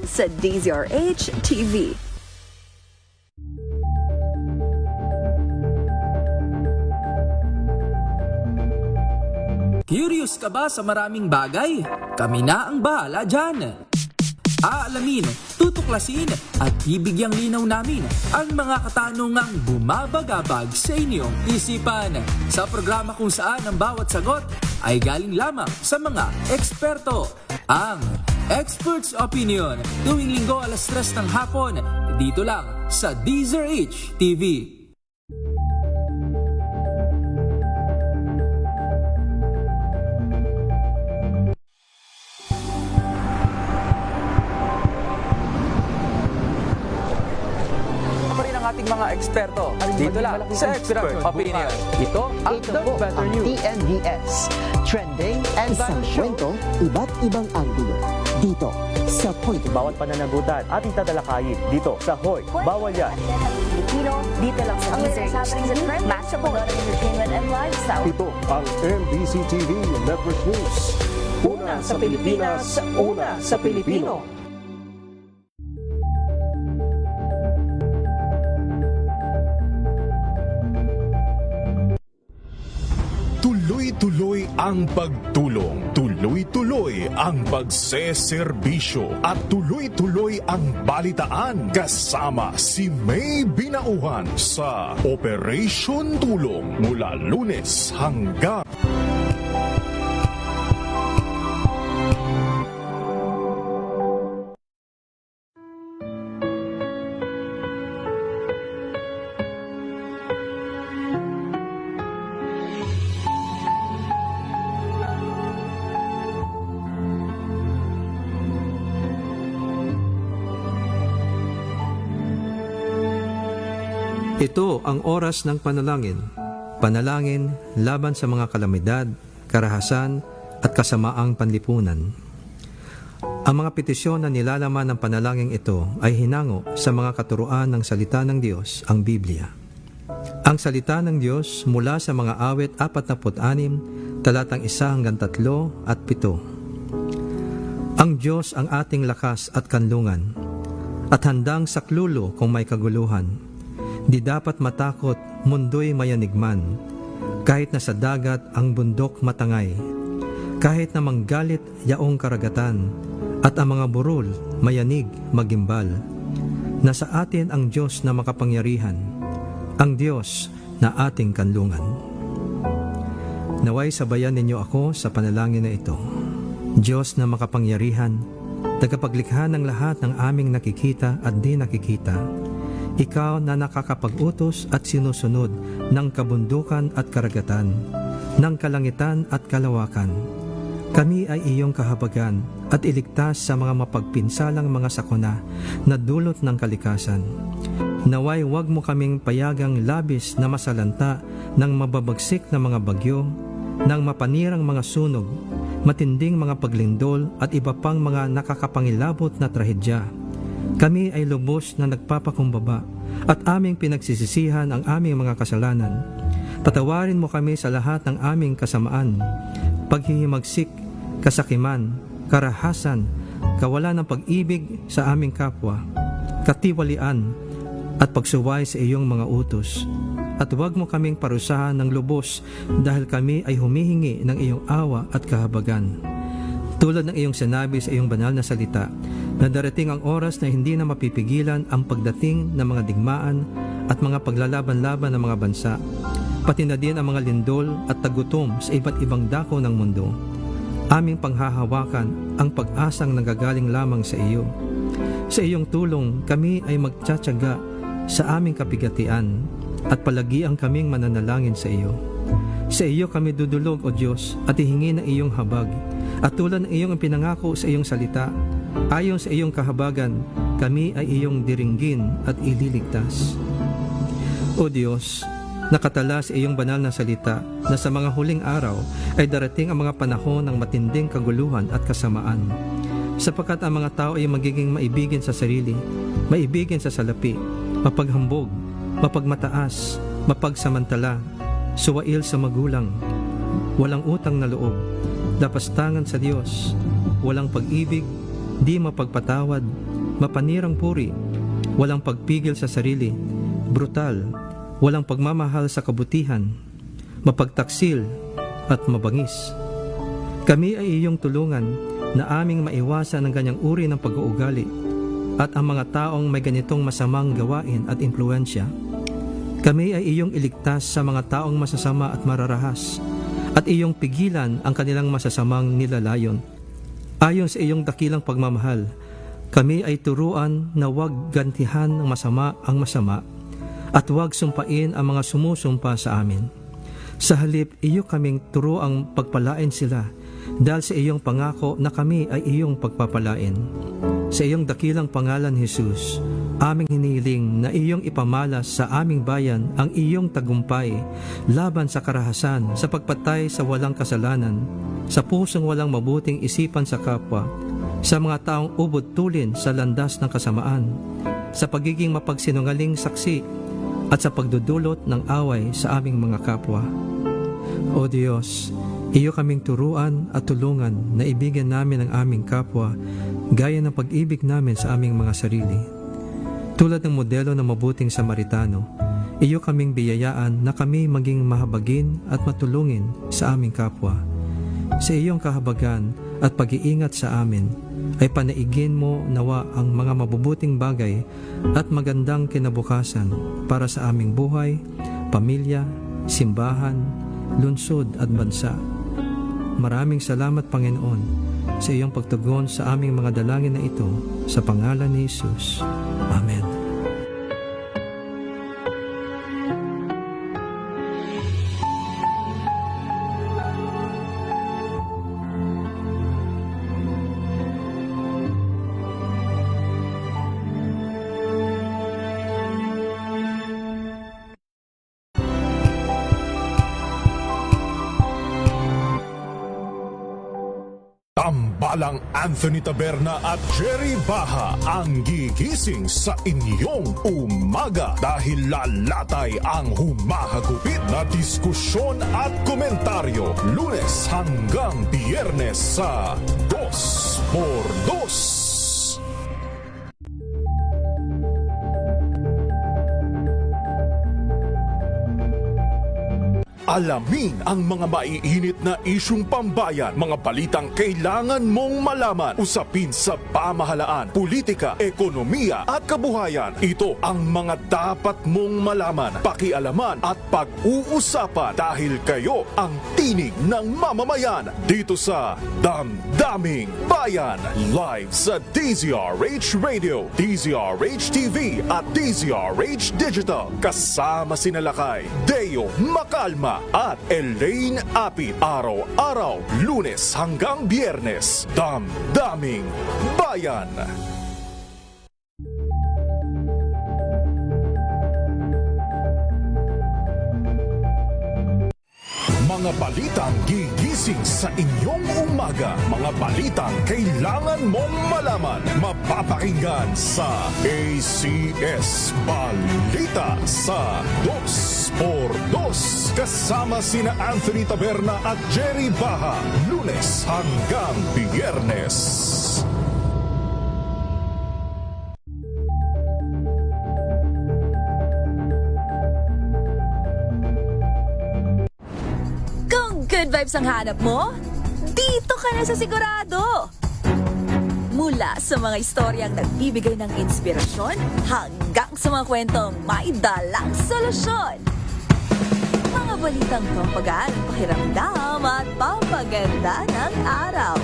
sa DZRH TV. Curious ka ba sa maraming bagay? Kami na ang bahala dyan. Aalamin, tutuklasin at bibigyang linaw namin ang mga katanungang bumabagabag sa inyong isipan. Sa programa kung saan ang bawat sagot ay galing lamang sa mga eksperto. Ang Expert's Opinion, tuwing linggo alas 3 ng hapon, dito lang sa DZRH TV. Ating mga eksperto dito lang sa Expert Opinion. Ito ang The Better News. TNVS, Trending and Battle Show. Kwento, iba't ibang anggulo. Dito sa Point. Bawat pananagutan ating tatalakayin dito sa Hoy, Bawal Yan. Pilipino, dito lang sa DZRH TV, match up ng entertainment and lifestyle. Ito ang MBC TV Network News. Una sa Pilipinas, una sa Pilipino. Tuloy-tuloy ang pagtulong, tuloy-tuloy ang pagseserbisyo at tuloy-tuloy ang balitaan kasama si May Binauhan sa Operation Tulong mula Lunes hanggang Ito ang oras ng panalangin. Panalangin laban sa mga kalamidad, karahasan at kasamaang panlipunan. Ang mga petisyon na nilalaman ng panalangin ito ay hinango sa mga katuruan ng salita ng Diyos, ang Biblia. Ang salita ng Diyos mula sa mga awit 46, talatang 1 hanggang 3 at 7. Ang Diyos ang ating lakas at kanlungan, at handang saklulo kung may kaguluhan. Di dapat matakot, mundo'y mayanigman, kahit na sa dagat ang bundok matangay, kahit na manggalit yaong karagatan, at ang mga burol mayanig magimbal. Nasa atin ang Diyos na makapangyarihan, ang Diyos na ating kanlungan. Naway sabayan ninyo ako sa panalangin na ito. Diyos na makapangyarihan, tagapaglikha ng lahat ng aming nakikita at di nakikita, Ikaw na nakakapag-utos at sinusunod ng kabundukan at karagatan, ng kalangitan at kalawakan. Kami ay iyong kahabagan at iligtas sa mga mapagpinsalang mga sakuna na dulot ng kalikasan. Naway huwag mo kaming payagang labis na masalanta ng mababagsik na mga bagyo, ng mapanirang mga sunog, matinding mga paglindol at iba pang mga nakakapangilabot na trahedya. Kami ay lubos na nagpapakumbaba at aming pinagsisisihan ang aming mga kasalanan. Patawarin mo kami sa lahat ng aming kasamaan, paghihimagsik, kasakiman, karahasan, kawalan ng pag-ibig sa aming kapwa, katiwalian at pagsuway sa iyong mga utos. At huwag mo kaming parusahan ng lubos dahil kami ay humihingi ng iyong awa at kahabagan. Tulad ng iyong sinabi sa iyong banal na salita, na darating ang oras na hindi na mapipigilan ang pagdating ng mga digmaan at mga paglalaban-laban ng mga bansa, pati na din ang mga lindol at tagutom sa iba't ibang dako ng mundo. Aming panghahawakan ang pag-asang nanggagaling lamang sa iyo. Sa iyong tulong, kami ay magtsatsaga sa aming kapigatian at palagi ang kaming mananalangin sa iyo. Sa iyo kami dudulog, O Diyos, at ihingi ng iyong habag. At tulad ng iyong pinangako sa iyong salita, ayon sa iyong kahabagan, kami ay iyong diringgin at ililigtas. O Diyos, nakatala sa iyong banal na salita na sa mga huling araw ay darating ang mga panahon ng matinding kaguluhan at kasamaan. Sapagkat ang mga tao ay magiging maibigin sa sarili, maibigin sa salapi, mapaghambog, mapagmataas, mapagsamantala, suwail sa magulang, walang utang na loob, dapastangan sa Diyos, walang pag-ibig, di mapagpatawad, mapanirang puri, walang pagpigil sa sarili, brutal, walang pagmamahal sa kabutihan, mapagtaksil at mabangis. Kami ay iyong tulungan na aming maiwasan ang ganyang uri ng pag-uugali at ang mga taong may ganitong masamang gawain at impluensya. Kami ay iyong iligtas sa mga taong masasama at mararahas at iyong pigilan ang kanilang masasamang nilalayon. Ayon sa iyong dakilang pagmamahal, kami ay turuan na huwag gantihan ng masama ang masama at huwag sumpain ang mga sumusumpa sa amin. Sa halip, iyo kaming turuang pagpalain sila dahil sa iyong pangako na kami ay iyong pagpapalain. Sa iyong dakilang pangalan, Jesus, aming hinihiling na iyong ipamalas sa aming bayan ang iyong tagumpay laban sa karahasan, sa pagpatay sa walang kasalanan, sa pusong walang mabuting isipan sa kapwa, sa mga taong ubod tulin sa landas ng kasamaan, sa pagiging mapagsinungaling saksi, at sa pagdudulot ng away sa aming mga kapwa. O Diyos, iyo kaming turuan at tulungan na ibigyan namin ang aming kapwa gaya ng pag-ibig namin sa aming mga sarili. Tulad ng modelo ng mabuting Samaritano, iyo kaming biyayaan na kami maging mahabagin at matulungin sa aming kapwa. Sa iyong kahabagan at pag-iingat sa amin, ay panaigin mo nawa ang mga mabubuting bagay at magandang kinabukasan para sa aming buhay, pamilya, simbahan, lungsod at bansa. Maraming salamat, Panginoon, sa iyong pagtugon sa aming mga dalangin na ito sa pangalan ni Jesus. Amen. Tambalang Anthony Taberna at Jerry Baha ang gigising sa inyong umaga dahil lalatay ang humahagupit na diskusyon at komentaryo Lunes hanggang Biyernes sa 2x2. Alamin ang mga maiinit na isyung pambayan, mga balitang kailangan mong malaman, usapin sa pamahalaan, politika, ekonomiya at kabuhayan. Ito ang mga dapat mong malaman, pakialaman at pag-uusapan dahil kayo ang tinig ng mamamayan dito sa Damdaming Bayan. Live sa DZRH Radio, DZRH TV at DZRH Digital. Kasama sina Lakay, Deo Macalma at Elaine Apit. Araw-araw, Lunes hanggang Biyernes. Damdaming Bayan. Mga balitang gigising sa inyong umaga. Mga balitang kailangan mong malaman. Mapapakinggan sa ACS Balita sa 2x2. Kasama sina Anthony Taberna at Jerry Baha. Lunes hanggang Biyernes. Good vibes ang hanap mo? Dito ka na sa sigurado! Mula sa mga istoryang nagbibigay ng inspirasyon hanggang sa mga kwentong may dalang solusyon. Mga balitang pampagaan ang pakiramdam at pampaganda ng araw.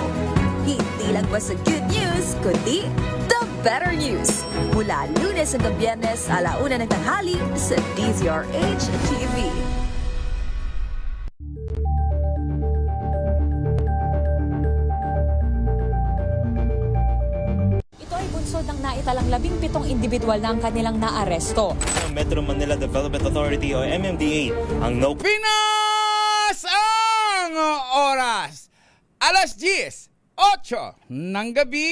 Hindi lang basta good news, kundi the better news. Mula Lunes hanggang Biyernes, 1:00 ng tanghali sa DZRH TV. Ng naitalang 17 individual na ang kanilang naaresto. Metro Manila Development Authority o MMDA ang Pinas ang oras! 10:00 8 ng gabi.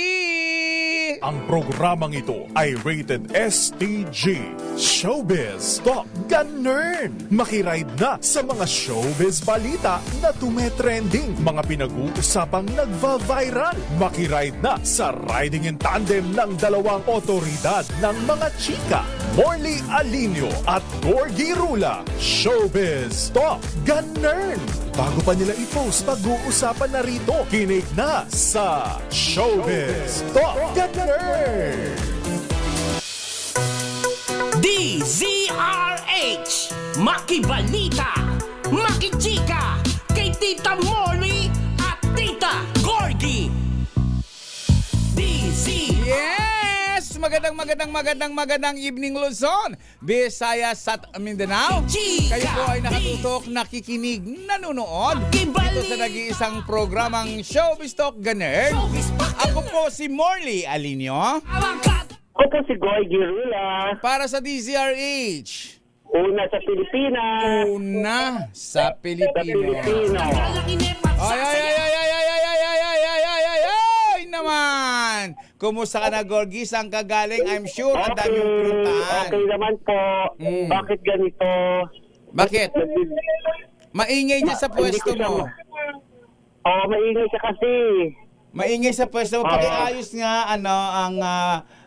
Ang programang ito ay rated STG. Showbiz Talk Ganern. Makiride na sa mga showbiz balita na tumetrending. Mga pinag-uusapang nagva-viral. Makiride na sa riding in tandem ng dalawang otoridad ng mga chika. Morley Alinio at Gorgie Rula. Showbiz Talk Ganern. Bago pa nila i-post, pag-uusapan na rito. Kinig na sa Showbiz Talk Ganern. DZRH Makibalita, Makichika, kay Tita Molly at Tita Gorgie. Yes! Magandang evening Luzon, Visayas at Mindanao. Kayo po ay nakatutok, nakikinig, nanonood dito sa nag-iisang programang Showbiz Talk Ganern. Ako po si Morley Alinio. Ako po si Gorgie Rula. Para sa DZRH. Una sa Pilipinas. Una sa Pilipinas. Ay naman! Kumusta ka na, Gorgie? Saan ka galing? I'm sure ang dami yung puntahan. Okay naman po. Bakit ganito? Bakit? Maingay dyan sa pwesto mo. Maingay siya kasi. Maingay sa pwesto mo. Pakiayos nga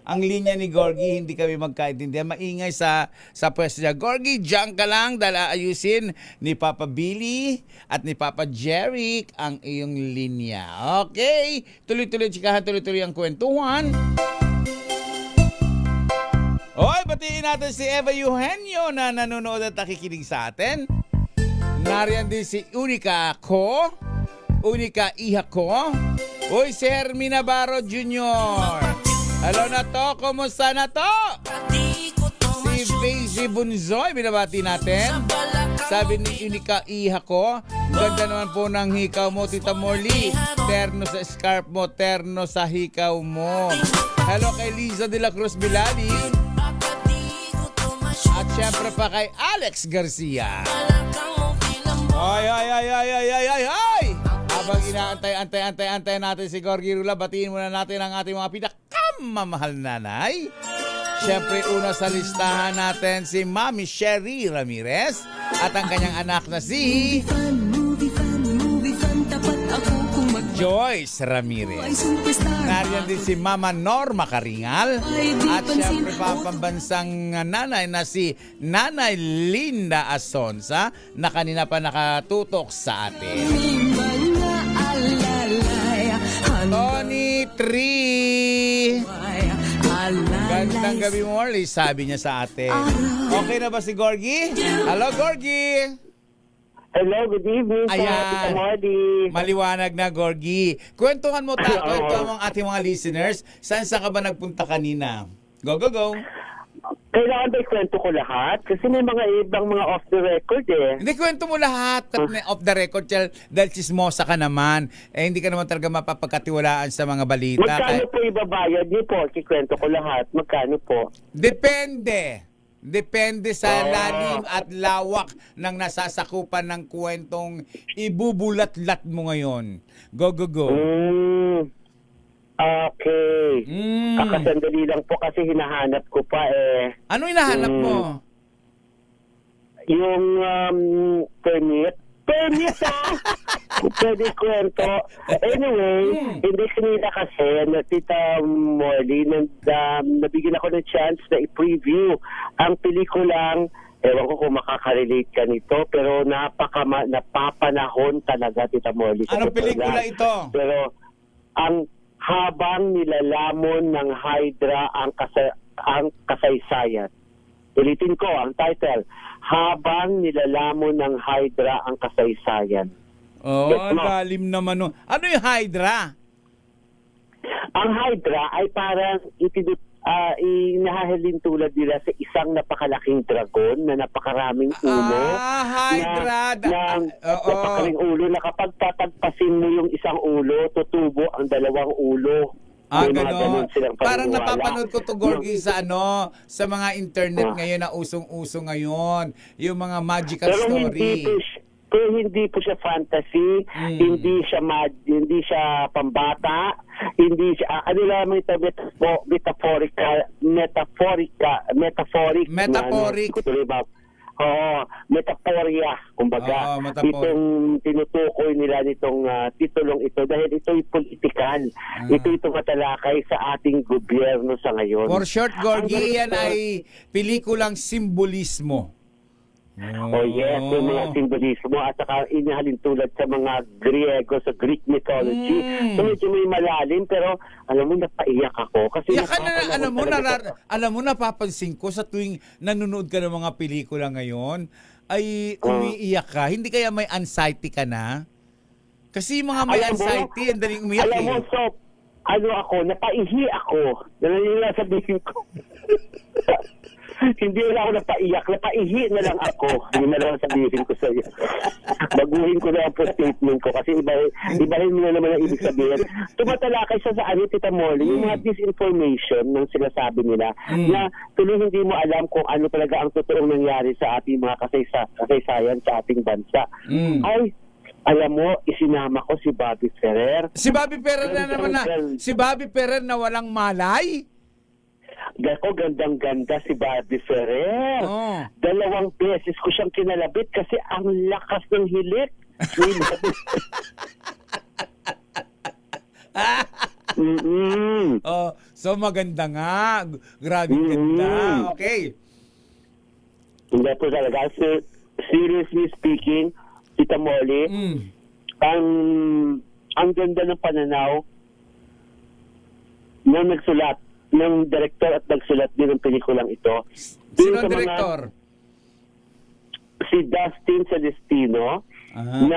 ang linya ni Gorgie, hindi kami magkaintindihan. Maingay sa pwesto niya. Gorgie, diyan ka lang dahil aayusin ni Papa Billy at ni Papa Jeric ang iyong linya. Okay? Tuloy-tuloy chikahan, tuloy-tuloy ang kwentuhan. Oy, batiin natin si Eva Eugenio na nanonood at nakikinig sa atin. Nariyan din si Unica ko. Unica Iha ko. Uy, si Hermina Barro Jr. Hello na to, kumusta na to? Si Basie Bunzoy, binabati natin. Sabi ni Unica Iha ko, ganda naman po ng hikaw mo, Tita Morley. Terno sa scarf mo, terno sa hikaw mo. Hello kay Liza de la Cruz Bilali. At syempre pa kay Alex Garcia. Ay! Habang inaantay natin si Gorgie Rula, batiin muna natin ang ating mga pinakamamahal nanay. Siyempre, una sa listahan natin si Mami Sherry Ramirez at ang kanyang anak na si Joyce Ramirez. Nariyan din si Mama Norma Karingal at siyempre pa ang pambansang nanay na si Nanay Linda Asonza na kanina pa nakatutok sa atin. Tony Tree. Gandang gabi, Morley, sabi niya sa atin. Okay na ba si Gorgie? Hello, Gorgie. Hello, good evening. Ayan. Maliwanag na, Gorgie. Kwentuhan mo ang ating mga listeners. Saan ka ba nagpunta kanina? Go. Kailangan ba ikwento ko lahat? Kasi may mga ibang mga off the record eh. Hindi, kwento mo lahat off the record dahil chismosa ka naman. Hindi ka naman talaga mapapagkatiwalaan sa mga balita. Magkano po ibabayad niyo po? Kikwento ko lahat. Magkano po? Depende sa lalim at lawak ng nasasakupan ng kwentong ibubulat-lat mo ngayon. Go. Okay. Kakasandali lang po kasi hinahanap ko pa eh. Ano hinahanap mo? Yung permit. Permit Pwede kwento. Anyway, hindi kanina kasi na Tita Morley nabigyan ako ng chance na i-preview ang pelikulang, ewan ko kung makaka-relate ka nito, pero napapanahon talaga, Tita Morley. Anong pelikula ito? Pero ang habang nilalamon ng Hydra ang kasaysayan. Ulitin ko ang title, Habang nilalamon ng Hydra ang kasaysayan. Lalim naman nun. Ano yung Hydra? Ang Hydra ay parang inahahalin tulad nila sa isang napakalaking dragon na napakaraming ulo. Hydra. Napakaraming ulo na kapag tatagpasin mo yung isang ulo, tutubo ang dalawang ulo. Ganon. Parang napapanood ko to, Gorgie, sa mga internet ngayon na usong-uso ngayon. Yung mga magical story. Pero hindi po siya fantasy, hindi siya hindi siya pambata, hindi siya ano lamang ito metaphoric. Oo, metaporya, kumbaga. Oo, metaphor. Itong tinutukoy nila nitong titulong ito dahil ito'y politikal. Ito'y tumatalakay sa ating gobyerno sa ngayon. For short, Gorgie, yan ay pelikulang simbolismo. Oh yes, yung mga simbolismo at saka inahalin tulad sa mga Griego, sa Greek mythology. So medyo may malalim pero alam mo napaiyak ako kasi alam mo napapansin ko sa tuwing nanonood ka ng mga pelikula ngayon ay umiiyak ka. Hindi kaya may anxiety ka na? Kasi yung mga may anxiety, ang daling umiyak. Alam mo, so, napaihi ako. Nananila sabihin ko. Hindi na ako napaihi na lang ako. Hindi na lang sabihin ko sa iyo. Baguhin ko na ang statement ko kasi ibahin mo na naman ang ibig sabihin. Tumatalakay siya sa Tita Molly, yung mga disinformation ng sinasabi nila na tuloy hindi mo alam kung ano talaga ang totoong nangyari sa ating mga kasaysayan sa ating bansa. Ay, alam mo, isinama ko si Bobby Ferrer. Si Bobby Ferrer na walang malay? Dako, gandang-ganda si Bobby Ferrer. 2 beses ko siyang kinalabit kasi ang lakas ng hilik. So maganda nga. Grabe ganda. Okay. Hindi po talaga. Seriously speaking, Tita Molly, ang ganda ng pananaw ng nagsulat, ng director at nagsulat din ng pelikulang ito. Sino ang director? Si Dustin Celestino. Ang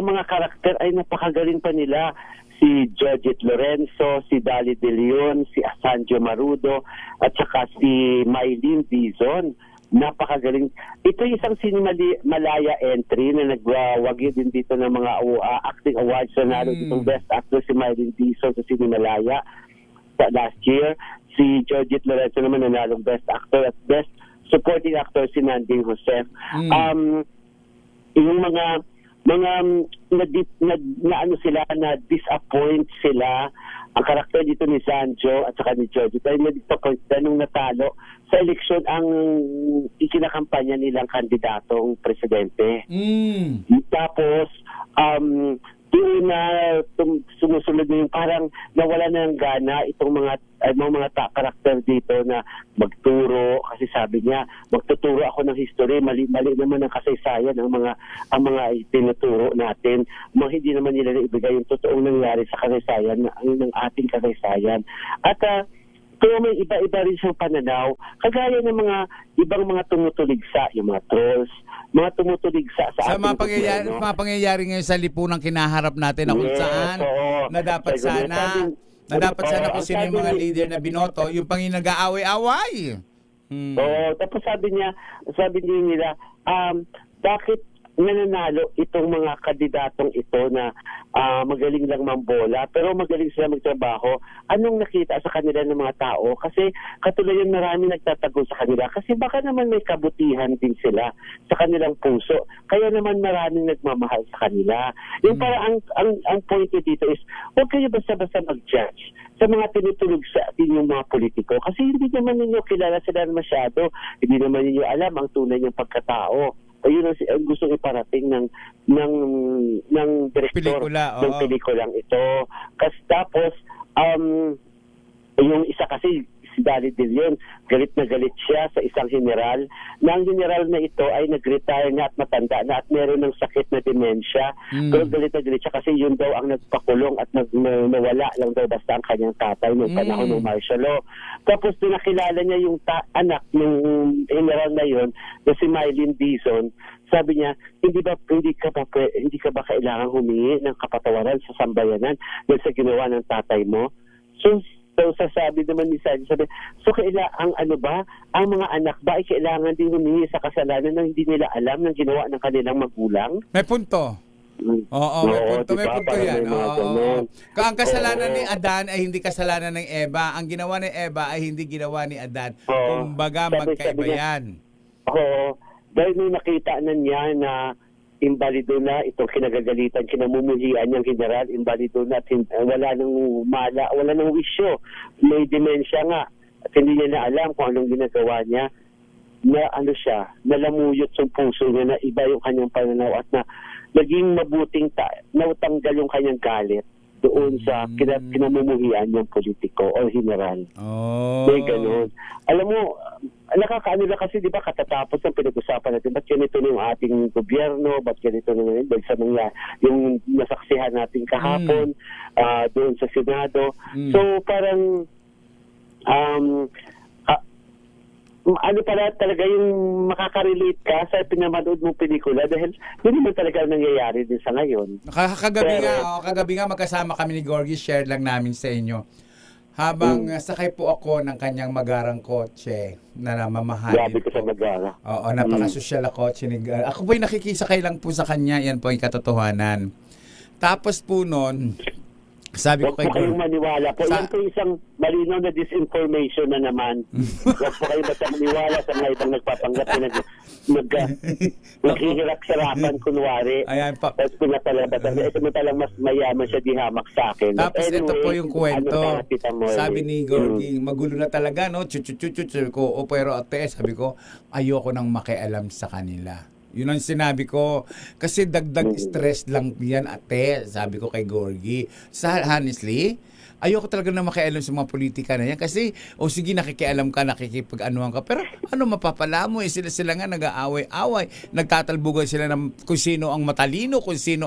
mga karakter ay napakagaling pa nila. Si Georgette Lorenzo, si Dali De Leon, si Asanjo Marudo, at saka si Mylene Dizon. Napakagaling. Ito isang Cinemalaya entry na nagwawagi din dito ng mga acting awards. So, nalo itong Best Actor si Mylene Dizon sa Cinemalaya last year. Si Georgette Lorenzo naman nanalong Best Actor at Best Supporting Actor si Nanding Joseph. Yung mga na disappoint sila ang karakter dito ni Sanjo at saka ni Georgie dahil na-disappoint sila nung natalo sa eleksyon ang ikinakampanya nilang kandidatong presidente. Tapos doon na sumusunod na yung parang nawala na ng gana itong mga karakter dito na magturo kasi sabi niya magtuturo ako ng history, mali naman ang kasaysayan ang mga tinuturo natin, hindi naman nila naibigay yung totoong nangyari sa kasaysayan ng ating kasaysayan at pero may iba-iba rin siyang pananaw kagaya ng mga ibang mga tumutuligsa, yung mga trolls, mga tumutuligsa sa ating mga pangyayari ngayon sa lipunang kinaharap natin na kung saan na dapat sana kung sino yung mga leader na binoto, yung pang nag-aaway-away. Tapos sabi nila, bakit nananalo itong mga kandidatong ito na magaling lang mambola pero magaling sila magtrabaho? Anong nakita sa kanila ng mga tao? Kasi katulayan marami nagtatago sa kanila kasi baka naman may kabutihan din sila sa kanilang puso. Kaya naman maraming nagmamahal sa kanila. Yung para ang point dito is huwag kayo basta-basta mag-judge sa mga tinutulog sa atin yung mga politiko kasi hindi naman ninyo kilala sila masyado. Hindi naman ninyo alam ang tunay niyang pagkatao. Ayun ang gusto iparating ng direktor ng pelikulang ito. Kasi tapos yung isa kasi si Dali De Leon, galit na galit siya sa isang general. Na ang general na ito ay nag-retire na at matanda na at meron ng sakit na demensya. Pero galit na galit siya kasi yun daw ang nagpakulong at nawala lang daw basta ang kanyang tatay noong panahon ng martial law. Tapos nakilala niya yung anak ng general na yun na si Mylene Dizon. Sabi niya, hindi ka ba kailangan humingi ng kapatawaran sa sambayanan dahil sa ginawa ng tatay mo? So sasabi naman ni Sanjo, so ang mga anak ba ay kailangan din humingi sa kasalanan na hindi nila alam ng ginawa ng kanilang magulang? May punto. Oo, may punto, may diba? punto Parang yan. may mga Oo. ganun. Ang kasalanan Oo. ni Adan ay hindi kasalanan ng Eva. Ang ginawa ni Eva ay hindi ginawa ni Adan. Oo. Kumbaga, Sabi magkaiba niya, yan. Oo. Dahil may nakita na niya na imbalido na itong kinagagalitan, kinamumuhian niyang general, imbalido na at wala nang wala nang wisyo. May demensya nga at hindi niya na alam kung anong ginagawa niya. Na ano siya, nalamuyot sa puso niya na iba yung kanyang pananaw at na naging mabuting nautanggal yung kanyang galit doon sa kinamumuhian niyang politiko o general. Oh. May ganun. Alam mo, nakakaano na kasi, di ba, katatapos ng pinag-usapan natin, ba't ganito na yung ating gobyerno, ba't ganito na ngayon, dahil sa mga, yung nasaksihan natin kahapon, doon sa Senado. So, parang, ano pala talaga yung makaka-relate ka sa pinamanood mong pelikula dahil yun naman talaga ang nangyayari din sa ngayon. Kagabi nga magkasama kami ni Gorgie, share lang namin sa inyo. Habang sakay po ako ng kanyang magarang kotse na namamahalin Grabe ko sa magara. Oo, napaka-sosyal na kotse ni Ako po'y nakikisakay lang po sa kanya, yan po yung katotohanan. Tapos po noon, sabi ko Huwag po kayong maniwala po. Yan po isang malinaw na disinformation na naman. Huwag po kayong basta maniwala sa mga ibang nagpapanggap na naghihirak-sarapan kunwari. Ayan pa. Tapos ito mo talang mas mayaman siya di hamak sa akin. Tapos ito po yung kwento. Sabi ni Gorgie, magulo na talaga, no? Chuchuchuchuch. Sabi ko, pero ate, sabi ko, ayoko nang makialam sa kanila. Yun ang sinabi ko. Kasi dagdag stress lang yan, ate. Sabi ko kay Gorgie. Honestly, ayoko talaga na makialam sa mga politika na yan. Kasi, sige, nakikialam ka, nakikipag-anuhan ka. Pero ano mapapala mo? Sila nga nag-aaway-away. Nagtatalbugan sila ng kung sino ang matalino, kung sino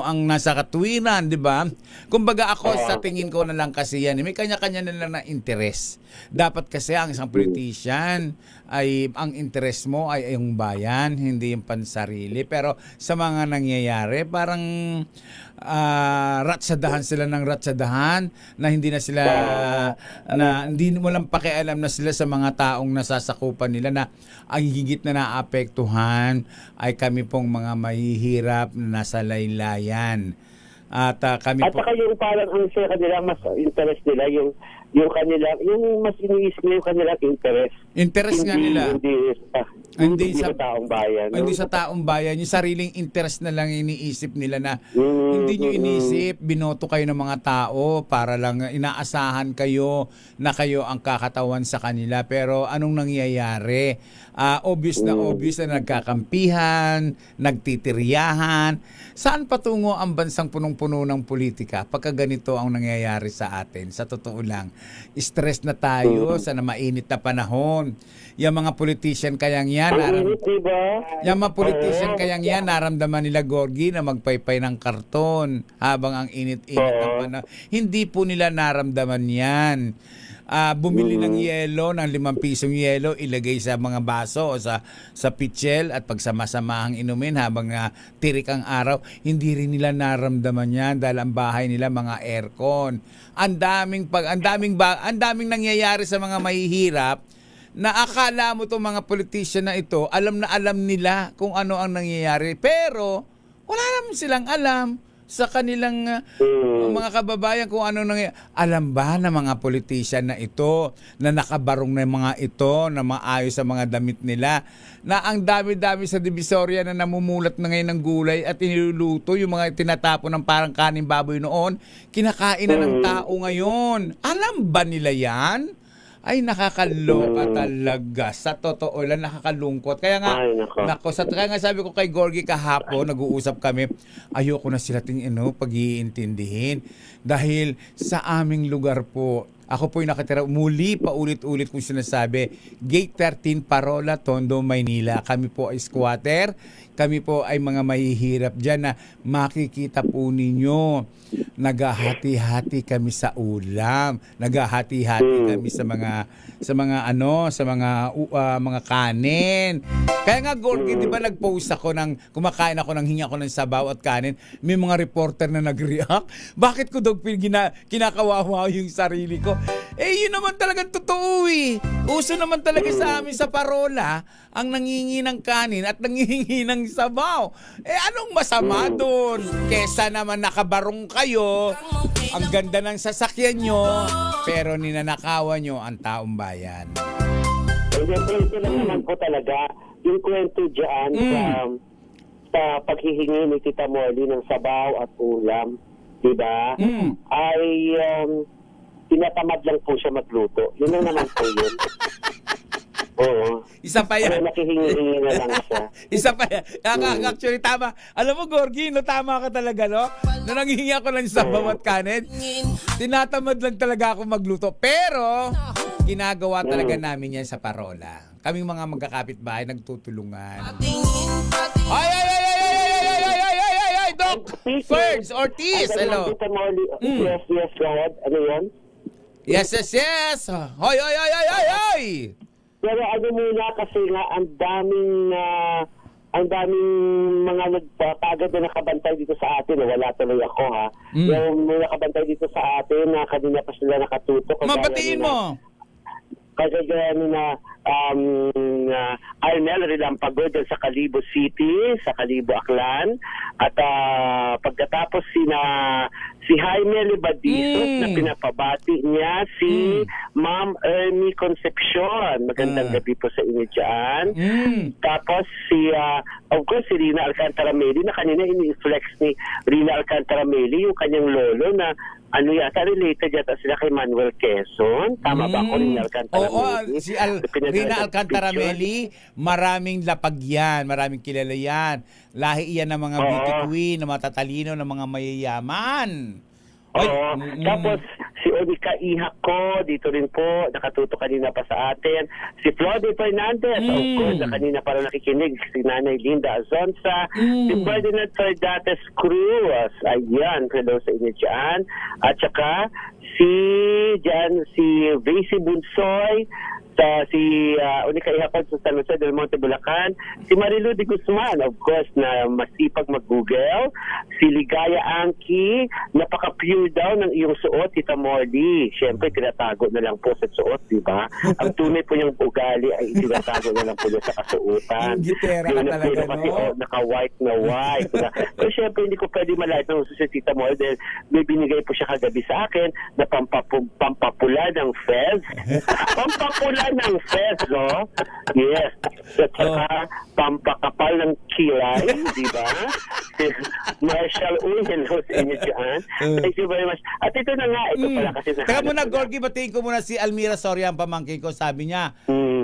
ang nasa katwiran, di ba? Kumbaga ako, sa tingin ko na lang kasi yan. May kanya-kanya na lang na interes. Dapat kasi ang isang politician ay ang interes mo ay yung bayan, hindi yung pansarili. Pero sa mga nangyayari, parang ratsadahan sila ng ratsadahan na hindi na sila na hindi mo lang pakialam na sila sa mga taong nasasakupan nila na ang higit na naapektuhan ay kami pong mga mahihirap na nasa laylayan. At kami at saka yung parang ang sa kanila mas interest nila yung kanila yung mas iniisip nila yung kanilang interest. Interest nga nila. Hindi sa taong bayan. No? Hindi sa taong bayan. Yung sariling interest na lang iniisip nila na hindi nyo iniisip, binoto kayo ng mga tao para lang inaasahan kayo na kayo ang kakatawan sa kanila. Pero anong nangyayari? Obvious na nagkakampihan, nagtitiryahan. Saan patungo ang bansang punong-puno ng politika pagka ganito ang nangyayari sa atin? Sa totoo lang, stress na tayo sa mainit na panahon. Yung mga politician kayang yan, naramdaman nila, Gorgie, na magpaypay ng karton habang ang init-init ng panahon. Hindi po nila naramdaman yan. Bumili ng yelo, ng 5 pisong yelo, ilagay sa mga baso o sa pitchel at pagsama-samahang inumin habang tirik ang araw. Hindi rin nila naramdaman yan dahil ang bahay nila mga aircon. Ang daming nangyayari sa mga mahihirap na akala mo itong mga politician na ito, alam na alam nila kung ano ang nangyayari. Pero wala naman silang alam sa kanilang mga kababayan kung ano nangyayari. Alam ba na mga politician na ito, na nakabarong na mga ito, na maayos sa mga damit nila, na ang dami-dami sa Divisoria na namumulat na ngayon ng gulay at iniluluto, yung mga tinatapon ng parang kanin baboy noon, kinakain na ng tao ngayon. Alam ba nila yan? Ay, nakakaloka talaga. Sa totoo lang, nakakalungkot. Kaya nga, kaya nga sabi ko kay Gorgie kahapon, nag-uusap kami, ayoko na sila pag-iintindihin. Dahil sa aming lugar po, ako po'y nakatira, muli pa ulit-ulit kong sinasabi, Gate 13, Parola, Tondo, Maynila. Kami po ay squatter. Kami po ay mga mahihirap dyan na makikita po ninyo. Naghahati-hati kami sa ulam. Naghahati-hati kami sa mga kanin. Kaya nga, Gorgie, di ba nag-post ako kumakain ako hingi ako ng sabaw at kanin. May mga reporter na nag-react. Bakit ko daw kinakawawa yung sarili ko? Yun naman talagang totoo eh. Uso naman talaga sa amin sa parola ang nangingi ng kanin at nangingi ng sabaw. Anong masama doon? Kesa naman nakabarong kayo, ang ganda ng sasakyan nyo, pero ninanakawan nyo ang taong bayan. Ito lang naman po talaga yung kwento dyan sa paghihingi ni Tita Molly ng sabaw at ulam, diba? Ay tinatamad lang po siya magluto. Yun lang naman po yun. Oo. Isa pa yan. Pero nakihingi-hingi na lang siya. Isa pa yan. Actually, tama. Alam mo, Gorgie, no, tama ka talaga, no? Na nanghihingi ako ng sabaw at kanin, tinatamad lang talaga ako magluto. Pero, ginagawa talaga namin yan sa parola. Kaming mga magkakapitbahay nagtutulungan. Ay, Doc! Ferds Ortiz! Hello! Yes, go ahead. Ano yan? Yes! Hoy! Pero ano muna kasi nga ang daming mga nagpapagad na nakabantay dito sa atin. Wala tuloy ako ha. Yung mga nakabantay dito sa atin na kanina pa sila nakatutok. Mabatiin mo! Kagaya na Arnel Relampago dyan sa Calibo City, sa Calibo Aklan. At pagkatapos si Jaime Libadizos na pinapabati niya si Ma'am Ernie Concepcion. Magandang gabi po sa inyo dyan. Tapos of course, si Rina Alcantara-Meli na kanina ini-flex ni Rina Alcantara-Meli yung kanyang lolo na yata related yata sila kay Manuel Quezon. Tama ba ako, Rina Alcantara-Meli? Oo, si Rina Alcantara-Meli, maraming lapag yan, maraming kilala yan. Lahi yan ng mga beauty queen, ng mga tatalino, ng mga mayayaman. Oo. Tapos, si Onika Ihako, dito rin po, nakatuto kanina pa sa atin. Si Flody Fernandez, of course, na kanina para nakikinig. Si Nanay Linda Azonza. Si Ferdinand Ferdates Cruz. Ayan, hello sa inyo dyan. At saka, si Vacy Bunsoy, si Onika Ihapag sa San Jose del Monte, Bulacan, si Marilu de Guzman, of course, na masipag mag-Google, si Ligaya Anki, napaka-pure daw ng iyong suot, Tita Molly. Siyempre, tinatago na lang po sa suot, di ba? Ang tunay po niyang ugali ay tinatago na lang po niya sa kasuotan. Gitera ka talaga, kasi, no? naka-white na white. Pero siyempre, hindi ko pwede malait ng uso si Tita Molly dahil may binigay po siya kagabi sa akin na pampapula ng fez. Pampapula ng fez, no? Yes. At saka, pampakapal ng kilay, di ba? Marshall Uy, hello sa inyo dyan. Thank you very much. At ito na nga, ito pala kasi Teka muna, Gorgie, batiin ko muna si Almira Soria, ang pamangkin ko. Sabi niya,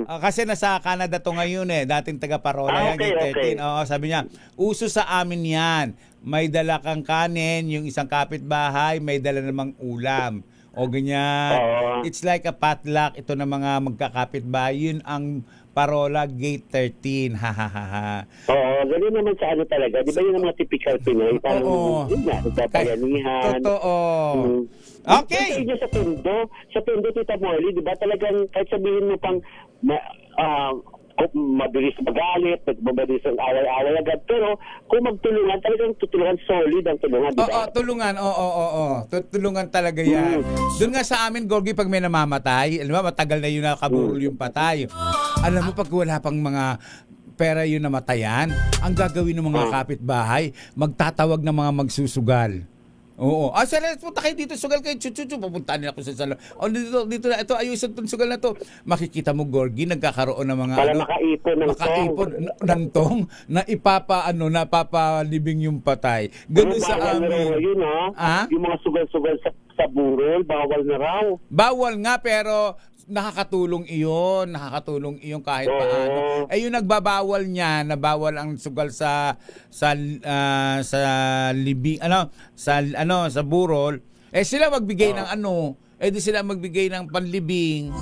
kasi nasa Canada to ngayon dating taga-Parola yan, okay. 13. Oo, sabi niya, uso sa amin yan. May dala kang kanin, yung isang kapitbahay, may dala namang ulam. O ganyan. It's like a potluck. Ito na mga magkakapitbahay. Yun ang Parola Gate 13. Ha. Oo, gano'n naman sa ano talaga. Di ba yun ang mga typical Pinoy? Parang yun na, nagpapaganihan. Totoo. Okay. Kasi sa Tondo, Tita Molly, di ba talagang kahit sabihin mo pang mabilis magalit, mabilis ang away-away agad. Pero kung magtulungan, talagang tutulungan, solid ang tulungan, di ba? Tulungan. Tutulungan talaga yan. Doon nga sa amin, Gorgie, pag may namamatay, alam mo, matagal na yun nakaburol yung patay. Alam mo, pag wala pang mga pera yun namatayan, ang gagawin ng mga kapitbahay, magtatawag ng mga magsusugal. Oo. Sala, punta kayo dito, sugal kayo, chuchuchu, pupuntaan nila ako sa salon. Dito na, ito, ayusin itong sugal na to. Makikita mo, Gorgie, nagkakaroon ng mga, para makaipon ng tong, na napapalibing yung patay. Ganun sa amin. Yun, yung mga sugal-sugal sa burol, bawal na raw. Bawal nga, pero nakakatulong iyon kahit paano. Yung nagbabawal niya, na bawal ang sugal sa libing, sa burol, sila magbigay ng di sila magbigay ng panlibing.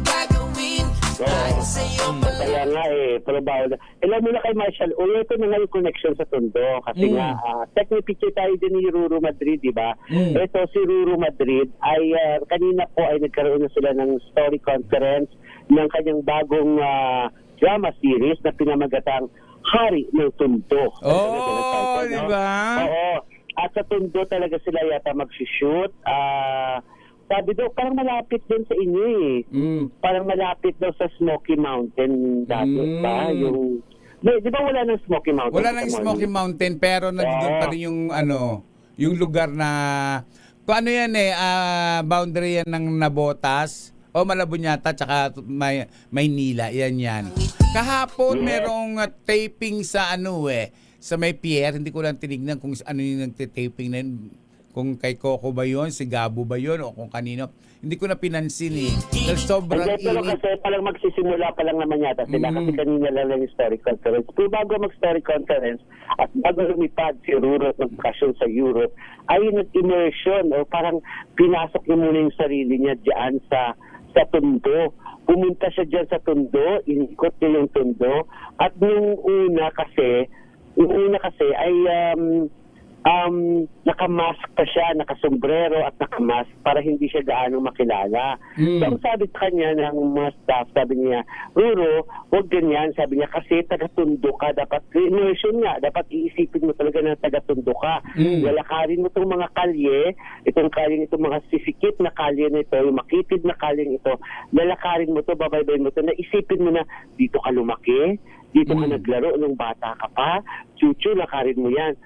Kaya nga pero bawal na. Alam mo na kay Marshall, ito na nga yung connection sa Tondo. Kasi nga, picture tayo din ni Ruru Madrid, di ba? Ito si Ruru Madrid ay kanina po ay nagkaroon na sila ng story conference ng kanyang bagong drama series na pinamagatang Hari ng Tondo. Di ba? Oo. At sa Tondo talaga sila yata mag-shoot. sabi daw, parang malapit doon sa inyo eh. Parang malapit daw sa Smoky Mountain dati pa. Di ba wala ng Smoky Mountain? Wala nang Smoky Mountain, pero nandun pa rin yung lugar na, paano yan boundary yan ng Nabotas, o Malabunyata, tsaka Maynila, yan. Kahapon merong taping sa sa may pier, hindi ko lang tinignan kung ano yung nagtitaping na yun. Kung kay Coco ba yun, si Gabo ba yun, o kung kanino. Hindi ko na pinansin eh. Dahil sobrang pero init. kasi palang magsisimula pa lang naman yata sila kasi kanina lang yung story conference. Pero bago mag-story conference at bago lumipad si Ruro at magkasyon sa Europe, ay nag-immersion o parang pinasok niya muna yung sarili niya dyan sa Tondo. Pumunta siya dyan sa Tondo, inikot niya yung Tondo. At yung una kasi ay nakamask pa siya, nakasombrero at nakamask para hindi siya gaano makilala. So, ang sabi sa kanya ng mga staff, sabi niya, Ruro, huwag ganyan. Sabi niya, kasi taga-Tondo ka. Dapat, immersion nga, dapat iisipin mo talaga na taga-Tondo ka. Lalakarin mo itong mga kalye, itong mga sisikip na kalye na ito, yung makitid na kalye ito, lalakarin mo ito, babaybayin mo ito, na isipin mo na, dito ka lumaki, dito ka naglaro nung bata ka pa, chuchu, lakarin mo yan.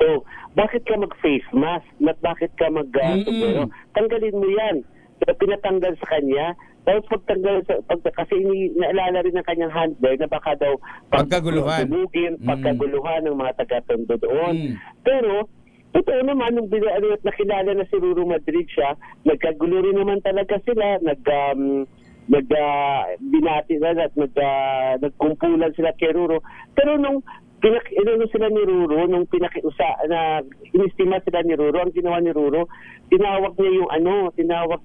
So, bakit ka mag-face mask? Bakit ka mag-sombrero? Tanggalin mo yan. So, pinatanggal sa kanya. Tapos pagtanggal, kasi naalala rin ng kanyang handler na baka daw pagkaguluhan ng mga taga-Tondo doon. Pero, totoo naman, nung nakilala na si Ruro Madrid siya, nagkagulo rin naman talaga sila, binati na at nagkumpulan sila kay Ruro. Pero nung sila ni Ruro, nung inistima sila ni Ruro, ang ginawa ni Ruro, tinawag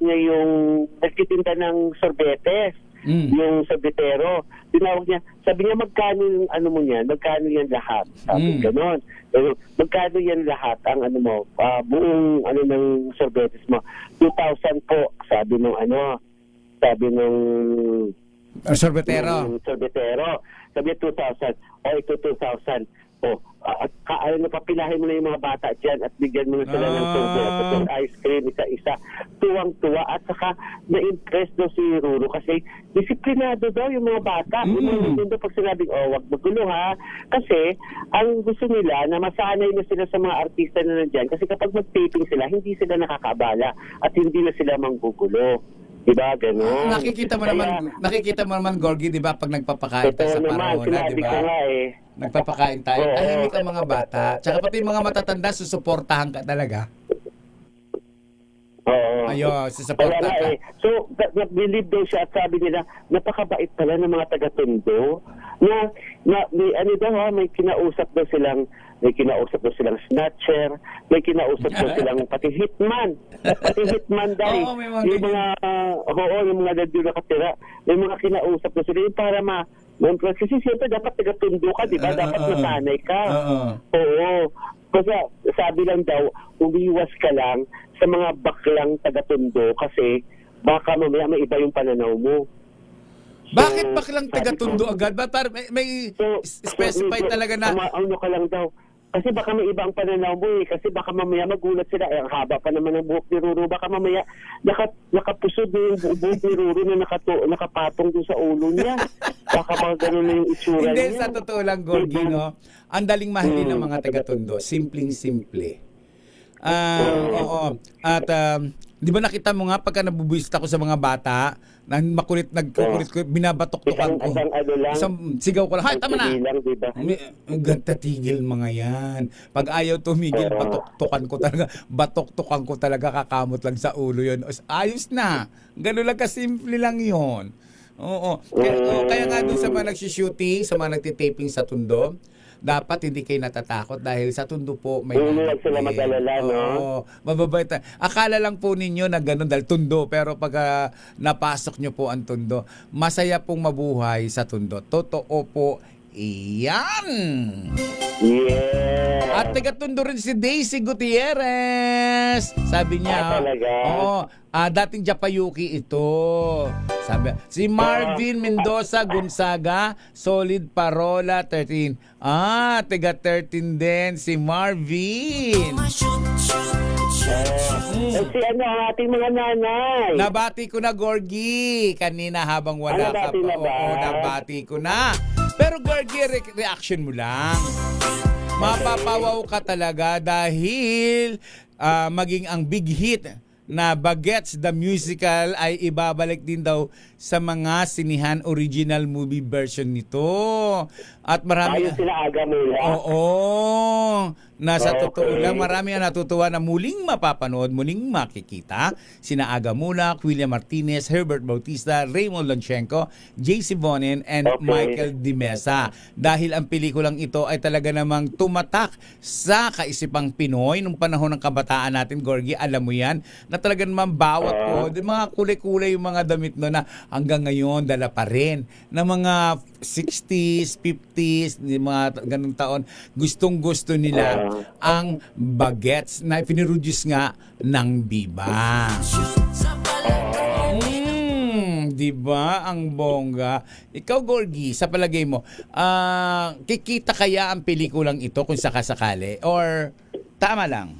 niya yung nagtitinda ng sorbetes, yung sorbetero. Tinawag niya, sabi niya, magkano yung mo niyan? Magkano yan lahat? Sabi ganon. Magkano yan lahat ang buong ng sorbetes mo? 2,000 po, sabi nung sorbetero. Sabi niya 2,000. O, ito 2,000. O, papilahin mo na yung mga bata dyan at bigyan mo na sila ng tubig at ice cream, isa-isa. Tuwang-tuwa at saka na-impress daw si Ruro kasi disiplinado daw yung mga bata. Yung pag sinabing, wag magulo ha. Kasi, ang gusto nila na masanay na sila sa mga artista na nandyan kasi kapag mag-taping sila, hindi sila nakakabala at hindi na sila manggugulo. Diba, gano'n? Nakikita mo naman, Gorgie, diba, pag nagpapakain tayo sa Parona, diba? Nagpapakain tayo. Tahimik ang mga bata. Tsaka pati mga matatanda, susuportahan ka talaga. Oo. Ayun, susuportahan ka. So, nag-believe daw siya at sabi nila, napakabait pala ng mga taga-Tondo na may kinausap daw silang snatcher, may kinausap daw silang pati hitman daw. Yung mga nandun nakatira, may mga kinausap daw sila yung para kasi siyempre dapat taga-Tondo ka, di ba? Dapat masanay ka. Oo. Kasi sabi lang daw, umiwas ka lang sa mga baklang taga-Tondo kasi baka mamaya may iba yung pananaw mo. Bakit baklang taga-Tondo agad? Ba may specify talaga na ka lang daw. Kasi baka may ibang pananaw mo eh. Kasi baka mamaya magulat sila. Ang haba pa naman ng buhok ni Ruro. Baka mamaya nakapusod na yung buhok ni Ruro na nakapatong doon sa ulo niya. Baka mga ganun na yung itsura niya. Hindi, sa totoo lang, Gorgie, no? Ang daling mahalin ng mga taga-Tondo. Simpleng-simple. Oo. At di ba nakita mo nga pagka nabubuisit ako sa mga bata, nagkukulit ko, binabatok-tokan ko. Isang sigaw ko lang, hay, tama na! Ang ganda tigil mga yan. Pag ayaw tumigil, batok-tokan ko talaga. Batok-tokan ko talaga, kakamot lang sa ulo yun. Ayos na. Gano'n lang kasimple lang yun. Oo. Kaya nga doon sa mga nagsi-shooting, sa mga nagtitaping sa Tondo, dapat hindi kayo natatakot dahil sa Tondo po may huwag sila mag-alala, no? Mababait. Akala lang po ninyo na gano'n dahil Tondo, pero pag napasok nyo po ang Tondo, masaya pong mabuhay sa Tondo. Totoo po iyan. Yeah. At taga-Tondo rin si Daisy Gutierrez. Sabi niya, dating Japayuki ito. Sabi, si Marvin Mendoza Gonzaga, Solid Parola 13. Taga 13 din si Marvin. Si ano, ang ating mga nanay. Nabati ko na, Gorgie. Kanina habang wala ka nabati pa. na ba? Oo, nabati ko na. Pero Gorgie, reaction mo lang. Mapapawaw ka talaga dahil maging ang big hit na Bagets the Musical ay ibabalik din daw sa mga sinihan original movie version nito. At marami... Ayun sila aga mo lang. Oo. Nasa Okay. totoo lang, marami ang natutuwa na muling mapapanood, muling makikita. Sina Aga Mulak, William Martinez, Herbert Bautista, Raymond Lonchenko, JC Bonin, and Okay. Michael Di Mesa. Dahil ang pelikulang ito ay talaga namang tumatak sa kaisipang Pinoy nung panahon ng kabataan natin, Gorgie, alam mo yan, na talaga naman bawat ko, mga kulay-kulay yung mga damit no na hanggang ngayon dala pa rin na mga 60s, 50s, mga ganung taon, gustong-gusto nila ang Bagets na piniroduce nga ng Viva. Di ba ang bongga? Ikaw, Gorgie, sa palagay mo, kikita kaya ang pelikulang ito kung sakasakali? Or tama lang?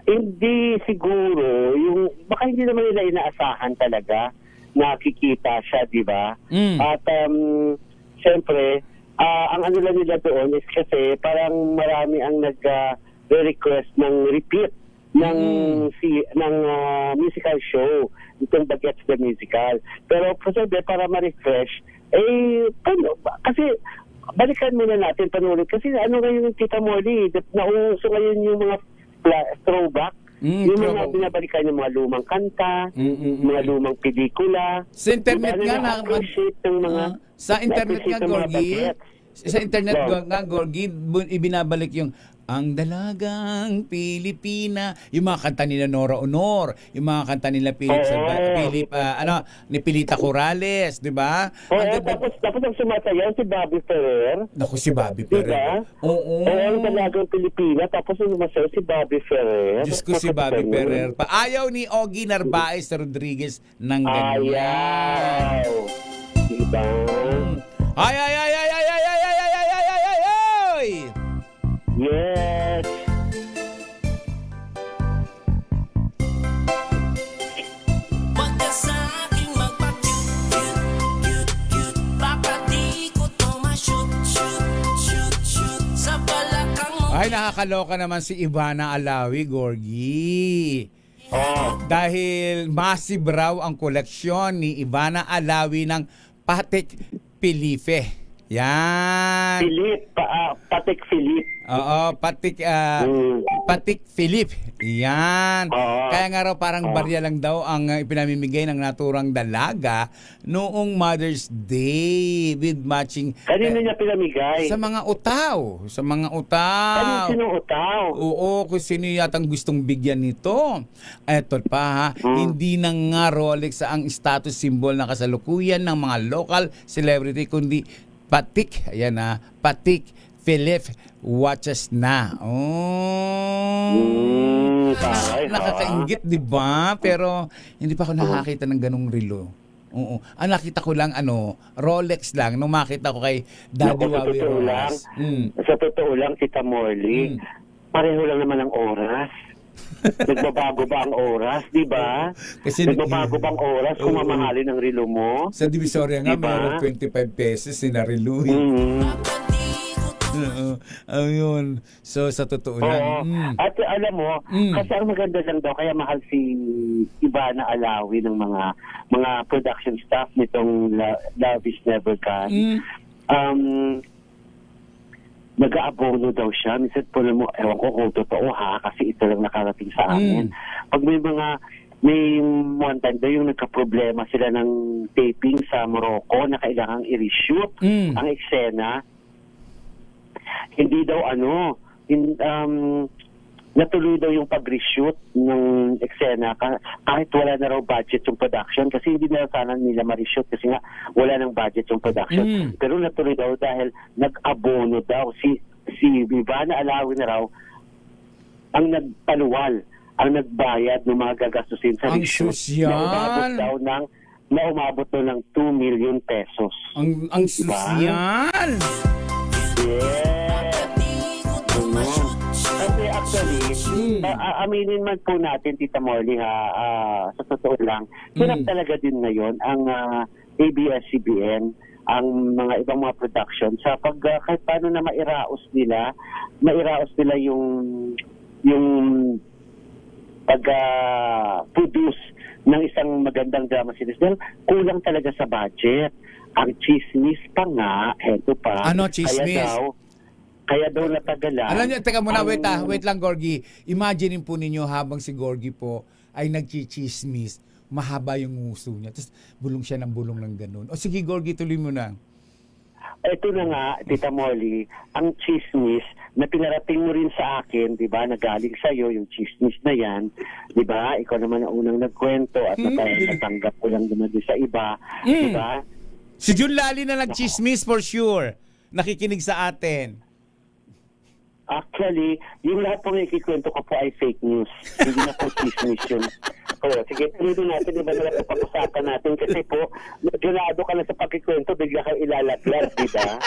Hindi siguro. Baka hindi naman nila inaasahan talaga na kikita siya, di ba? At siyempre, ang ano lang nila doon is kasi parang marami ang nag-request ng repeat ng musical show, itong Bagets the Musical. Pero para ma-refresh, kasi balikan muna natin panulit. Kasi ano ngayon yung Tita Molly, nauuso ngayon yung mga throwback. Yung mga binabalikan yung mga lumang kanta, mga lumang pelikula. Sa internet nga sa internet nga, Gorgie. Sa internet nga, Gorgie, ibinabalik yung Ang Dalagang Pilipina, yung mga kanta nila Nora Honor, yung mga kanta nila ni Pilita Corrales, di ba? Tapos ang sumasayaw si Bobby Ferrer. Naku, si Bobby Ferrer. Diba? Oo, Ang Dalagang Pilipina, tapos ang sumasayaw si Bobby Ferrer. Diyos ko, si Bobby Ferrer. Ayaw ni Ogie Narvaez Rodriguez ng ganyan. Ayaw. Diba? Ay! Yes. Wag ka sa aking magpa-cute, papati ko to ma-shoot sa balakang mo. Ay, nakakaloka naman si Ivana Alawi, Gorgie. Dahil massive raw ang koleksyon ni Ivana Alawi ng Patek Philippe. Yan. Patek Philippe. Oo, Patek Philippe. Yan. Kaya nga raw parang barya lang daw ang ipinamimigay ng naturang dalaga noong Mother's Day with matching. Kanino niya pinamigay? Sa mga utaw. Sinong utaw? Oo, kung sino yatang gustong bigyan nito. Eto pa ha, hindi na nga Rolex ang status symbol na kasalukuyan ng mga local celebrity, kundi Patek, ayan na, Patek Philippe watches na. Nakakaingit, di ba? Pero hindi pa ako nakakita ng ganung relo. Oo. Nakita ko lang Rolex lang nung makita ko kay Daddy Wawi Rolex. Sa totoo lang, Tita Morley, pareho lang naman ang oras. Nagbabago ba ang oras, di ba? Nagbabago ba ang oras kung mamahalin ang relo mo? Sa Divisoria nga, mayroon 25 pesos na relo. Ayun. So, sa totoo lang. At alam mo, kasi ang maganda lang daw, kaya mahal si Ivana Alawi ng mga production staff nitong Love is Never Gone. Nag-aabono daw siya. Minsan po mo, ewan ko kung totoo ha, kasi ito lang nakarating sa amin. Pag may one time daw yung nagka-problema sila ng taping sa Morocco na kailangang i-reshoot ang eksena, hindi daw natuloy daw yung pag-reshoot ng eksena kahit wala na raw budget yung production, kasi hindi na sana nila ma-reshoot kasi nga wala ng budget yung production. Pero natuloy daw dahil nag-abono daw si Ivana Alawi na raw ang nagpaluwal, ang nagbayad ng mga gagastusin sa reshoot. Na umabot daw ng 2 million pesos. Ang sosyal! Yes! Kasi Actually, aminin man po natin, Tita Molly, sa totoo lang, hirap talaga din ngayon ang ABS-CBN, ang mga ibang mga production sa kahit paano na mairaos nila yung pag-produce ng isang magandang drama series dahil kulang talaga sa budget. Ang chismis pa nga, heto pa. Ano chismis? Kaya daw natagalan. Alam niyo, teka muna, wait lang, Gorgie. Imagine po ninyo habang si Gorgie po ay nagchichismis, mahaba yung nguso niya. Tapos bulong siya ng bulong ng ganun. O sige, Gorgie, tuloy mo na. Ito na nga, Tita Molly, ang chismis na pinarating mo rin sa akin, di ba, nagaling sa'yo, yung chismis na yan, di ba, ikaw naman ang unang nagkwento at natanggap ko lang naman din sa iba, di ba? Si Jun Lali na nagchismis for sure. Nakikinig sa atin. Actually, yung lahat po may ikikwento ko po ay fake news. Hindi na po chismis yun. Sige, tuloy natin, iba na lang pag-usapan natin kasi po, nagyunado ka na sa pagkikwento, bigla kang ilalaglag, di ba?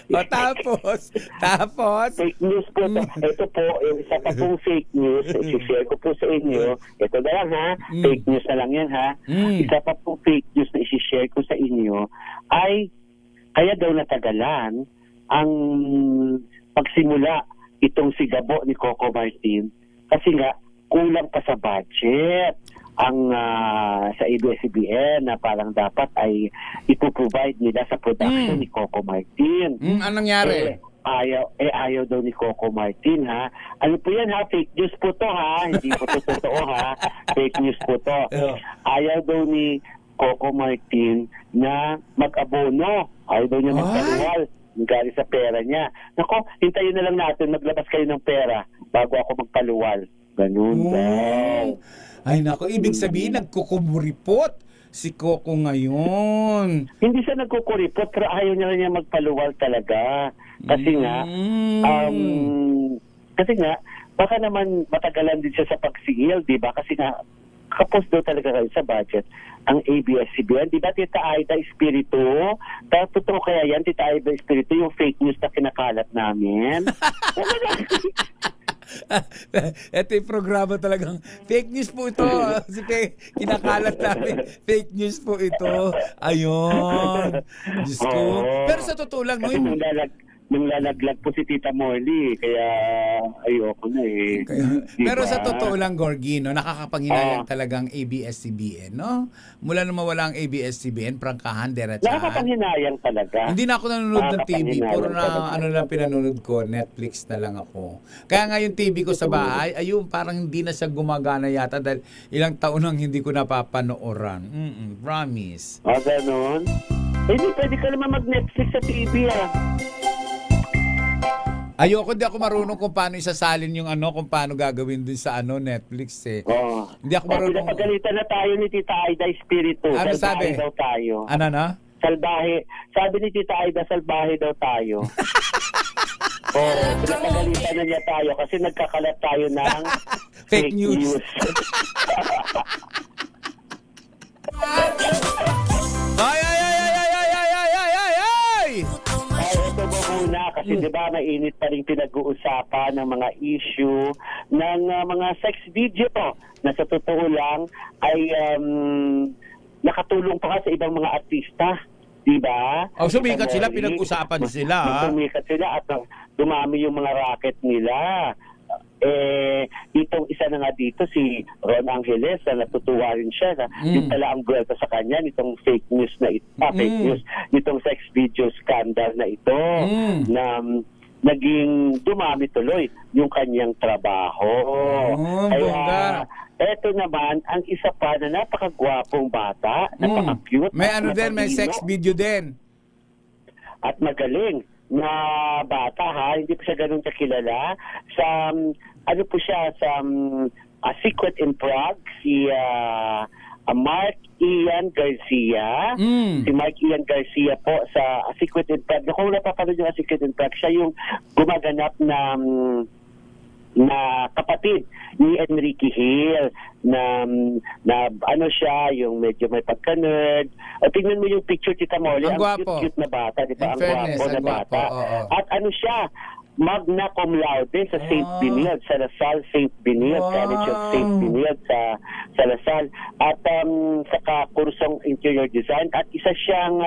O tapos? Fake news po. Ito po, yung isa pa pong fake news, i-share ko po sa inyo. Ito na lang ha, fake news na lang yan ha. Isa pa pong fake news na i-share ko sa inyo ay kaya daw natagalan ang pagsimula itong si Gabo ni Coco Martin kasi nga kulang pa sa budget ang sa ABS-CBN na parang dapat ay ipoprovide nila sa production ni Coco Martin. Anong nangyari? Ayaw daw ni Coco Martin ha. Ano po yan ha? Fake news po to ha. Hindi po to totoo ha. Fake news po to. Ayaw daw ni Coco Martin na mag-abono. Ayaw daw niya magpaluwal. Galing sa pera niya. Nako, hintayin na lang natin, maglabas kayo ng pera bago ako magpaluwal. Ganun daw. Ay nako, ibig sabihin nagkukumuripot si Coco ngayon. Hindi siya nagkukuripot pero ayaw niya magpaluwal talaga. Kasi nga, baka naman matagalan din siya sa pagsingil, di ba? Kasi nga, kapos daw talaga kayo sa budget ang ABS-CBN. Di ba, Tita Aida Espiritu? Totoo kaya yan, Tita Aida Espiritu, yung fake news na kinakalat namin? Ito yung programa talagang fake news po ito. Kinakalat namin. Fake news po ito. Ayun. Diyos ko. Pero sa totoo lang, kasi nung lalaglag po si Tita Molly, kaya ayoko na eh. Pero sa totoo lang, Gorgie, no, nakakapanghinayang talagang ABS-CBN, no? Mula na mawala ang ABS-CBN, prangkahan, derechahan. Nakakapanghinayang talaga. Hindi na ako nanonood ng TV. Puro na ano lang pinanonood ko, Netflix na lang ako. Kaya nga yung TV ko sa bahay, ayun, parang hindi na siya gumagana yata dahil ilang taon nang hindi ko napapanooran. Promise. Ganon? Hindi, pwede ka naman mag-Netflix sa TV Ayoko, hindi ako marunong kung paano isasalin yung kung paano gagawin dun sa Netflix eh. Hindi ako marunong. Pinapagalitan na tayo ni Tita Aida Espiritu. Ano salbahe sabi? daw tayo. Ano na? Salbahe. Sabi ni Tita Aida, salbahe daw tayo. Pinapagalitan na niya tayo kasi nagkakalat tayo ng fake news. Ito ba muna kasi diba mainit pa rin pinag-uusapan ng mga issue ng mga sex video na sa totoo lang ay nakatulong pa sa ibang mga artista. Diba? Sumikat sila, pinag-usapan sila. Sumikat sila at dumami yung mga racket nila. Itong isa na nga dito si Ron Angeles na natutuwa rin siya na yung pala ang buwelta sa kanya nitong fake news na ito, fake news, nitong sex video scandal na ito na naging dumami tuloy yung kanyang trabaho. Kaya eto naman ang isa pa na napakagwapong bata, napaka-cute. May may sex video din. At magaling na bata hindi pa siya ganun kakilala sa po siya sa Secret in Prague si Mark Ian Garcia. Si Mark Ian Garcia po sa Secret in Prague. Kung napapanood yung Secret in Prague, siya yung gumaganap na kapatid ni Enrique Hill na siya yung medyo may pagka-nerd. Tingnan mo yung picture, Tita Molly, ang cute na bata, di ba? Ang gwapo na bata. At siya, magna cum laude sa St. Benilde, sa Lasal St. Benilde, College of St. Benilde sa Lasal. At saka kursong interior design. At isa siyang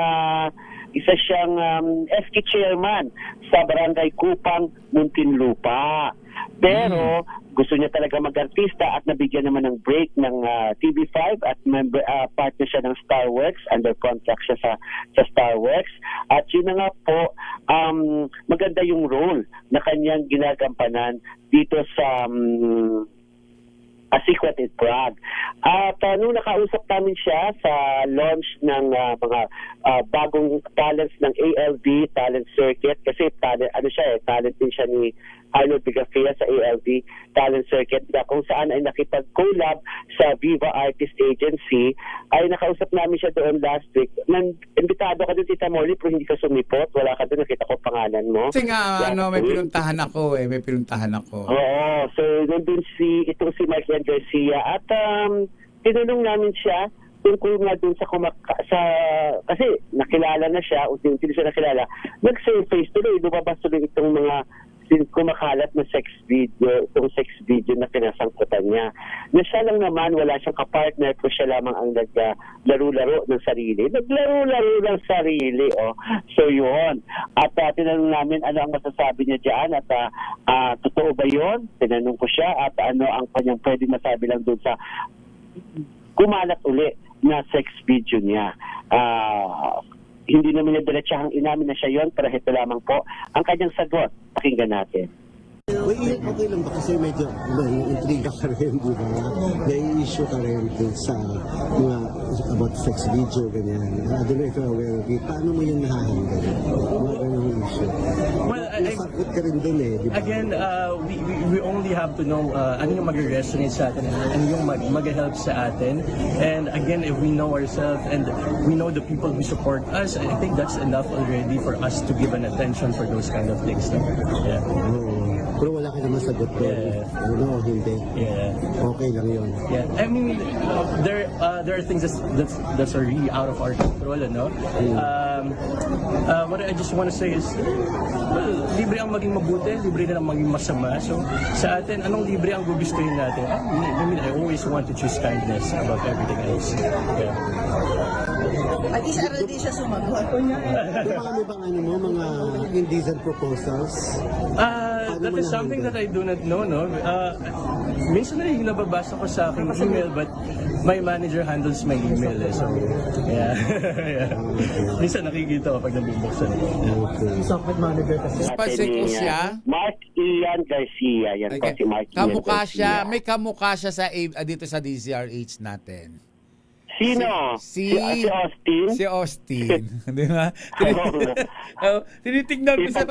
SK chairman sa Barangay Kupang, Muntinlupa. Pero gusto niya talaga mag-artista at nabigyan naman ng break ng TV5 at partner siya ng Starworks, under contract siya sa Starworks. At yun na nga po, maganda yung role na kanyang ginagampanan dito sa Asikwat at Prague. At nung nakausap namin siya sa launch ng mga bagong talents ng ALD Talent Circuit, kasi talent din siya ni Arnold Bigafia sa ALD Talent Circuit, na kung saan ay nakipag-collab sa Viva Artist Agency. Ay nakausap namin siya doon last week. Imbitado ka doon, Tita Molly, pero hindi ka sumipot. Wala ka doon, nakita ko pangalan mo. Kasi nga, may pinuntahan ako. Oo, so nandun itong si Michael Garcia at tinanong namin siya tungkol nga dun kasi nakilala na siya, unti-unti siya nakilala, nag-surface tuloy, lumabas tuloy itong mga kumakalat na sex video na pinasangkutan niya. Na siya lang naman, wala siyang kapartner, pero siya lamang ang naglaro-laro ng sarili. Naglaro-laro ng sarili, oh. So yun. At tinanong namin ano ang masasabi niya dyan at totoo ba yun? Tinanong ko siya at ano ang kanyang pwede masabi lang doon sa kumalat uli na sex video niya. Hindi naman niya diretsahang inamin na siya yun, pero ito lamang po ang kanyang sagot. Pakinggan natin. Okay lang ba kasi medyo intriga ka rin, di ba? May issue ka rin sa mga about sex video, ganyan. I don't know if you're aware of it. Paano mo yung nahahandle? Mga ganong issue. Well, Sakot ka rin dun eh, di ba? again, we only have to know ano yung mag-resonate sa atin, ano yung mag-help sa atin. And again, if we know ourselves and we know the people who support us, I think that's enough already for us to give an attention for those kind of things. Yeah. Pero wala ka naman sagot ko. Yeah. Ano, hindi. Yeah. Okay lang yun. Yeah, I mean, there are things that's are really out of our control, ano? What I just want to say is, well, libre ang maging mabuti, libre na lang maging masama. So, sa atin, anong libre ang gugustuhin natin? I mean, I always want to choose kindness above everything else. Yeah. At least aral din siya sumagot. Marami bang mga indecent proposals? That is something that I do not know, no? Minsan na yung nababasa ko sa aking email, but my manager handles my email, eh. So, yeah. Yeah. Minsan nakikita ko pag nabibuksan. Okay. Software manager kasi. Pansin ko siya. Mark Ian Garcia. Yan po si Mark Ian Kamukha Garcia. siya, may kamukha siya sa dito sa DZRH natin. Sino? Si Austin? Si Austin. Di ba? Tinitignan ko siya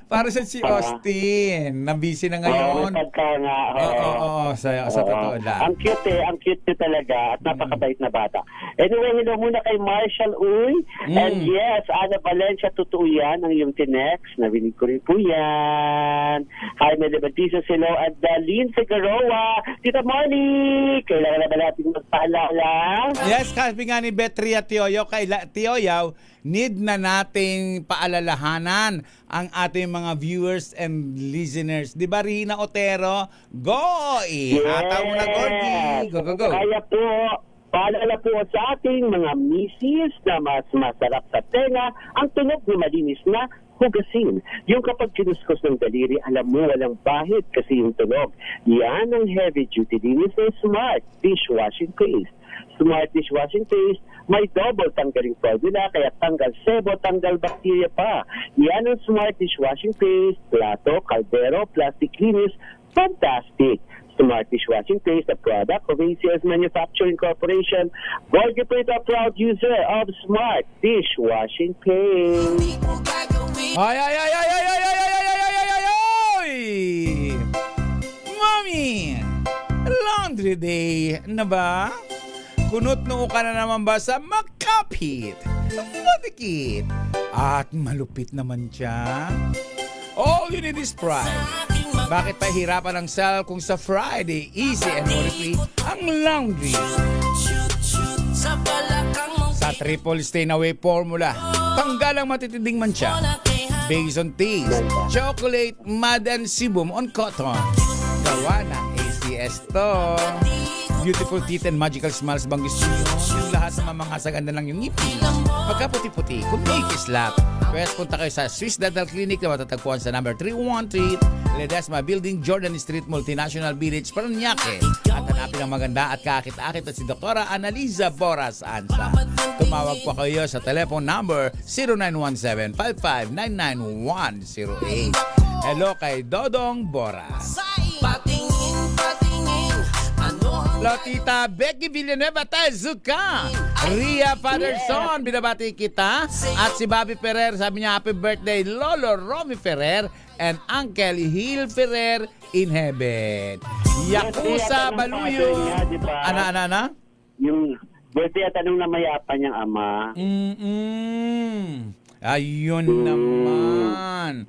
para sa si Austin. Na-busy na ngayon. Oo, sa totoo lang. Ang cute talaga at napakabait na bata. Anyway, hello muna kay Marshall Uy. And yes, Ana Valencia, totoo yan ang iyong tinext. Nabinig ko rin po yan. Hi, Mel Batista, hello. At Lynn Figueroa. Tita Molly, kailangan na ba natin magpaalala? Yes, kasi nga ni Betria Tioyaw, need na nating paalalahanan ang ating mga viewers and listeners. Di ba, Rina Otero? Go! Ihataw mo na, Gordy. Go. Kaya po, paalala po sa ating mga misis na mas masarap sa tenga ang tunog ni malinis na hugasin. Yung kapag kinuskos ng daliri, alam mo walang bahid kasi yung tunog. Yan ang heavy duty linis ng Smart Dishwashing Paste. Smart Dishwashing Paste, may double tanggaling formula, kaya tanggal sebo, tanggal bakterya pa. Yan ang Smart Dishwashing Paste, plato, kaldero, plastic linis, fantastic. Smart Dishwashing Paste, a product of ACS Manufacturing Corporation. Gorgie Prita, proud user of Smart Dishwashing Paste. Ay! Mommy! Laundry day na ba? Kunot noo ka na naman ba sa makapit, madikit, at malupit naman siya? All you need is pride. Bakit pa hirapan ang sal kung sa Friday, easy and worry-free ang laundry? Sa triple stain away formula, tanggal ang matitinding mancha. Based on taste. Chocolate Mud and Sebum on Cotton. Gawa ng ACS to. Beautiful teeth and magical smiles bang gusto nyo? Yung lahat ng mga saganda lang yung ngipin. Pagka puti-puti, kung may kislap. Pwes punta kayo sa Swiss Dental Clinic na matatagpuan sa number 313 Ledesma Building, Jordan Street, Multinational Village, Paranaque. At hanapin ang maganda at kakit-akit at si Dr. Analiza Boras Ansa. Tumawag po kayo sa telephone number 0917-5599-108. Hello kay Dodong Boras. Patingin, patingin, ano ang Lotita Becky Villanueva Tazuka, Ria Patterson, binabati kita. At si Bobby Ferrer, sabi niya happy birthday Lolo Romy Ferrer and Uncle Hil Ferrer in heaven. Yakuza Baluyo. Ana? Yung birthday at anong namayapan niyang ama. Ayun naman.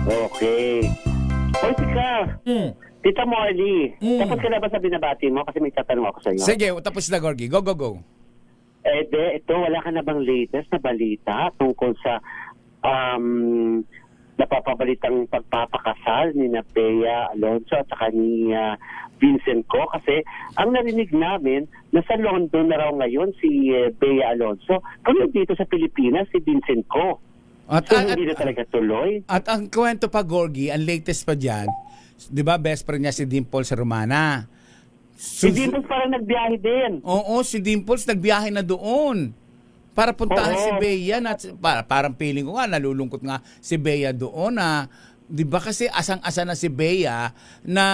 Okay. Oy, tika. Tita Marley, tapos ka na ba sa binabati mo? Kasi may tatanong ako sa iyo. Sige, tapos na Gorgie. Go. Ito, wala ka na bang latest na balita tungkol sa napapabalitang pagpapakasal ni na Bea Alonso at saka ni Vincent Co? Kasi ang narinig namin, nasa London na raw ngayon si Bea Alonso, kung dito sa Pilipinas si Vincent Co. So, hindi na talaga tuloy. At ang kwento pa, Gorgie, ang latest pa dyan, di ba, best friend niya si Dimples sa Romana. Si Dimples parang nagbiyahe din. Oo, si Dimples nagbiyahe na doon. Para puntahan si Bea. Parang feeling ko nga, nalulungkot nga si Bea doon na, di ba kasi asang-asa na si Bea na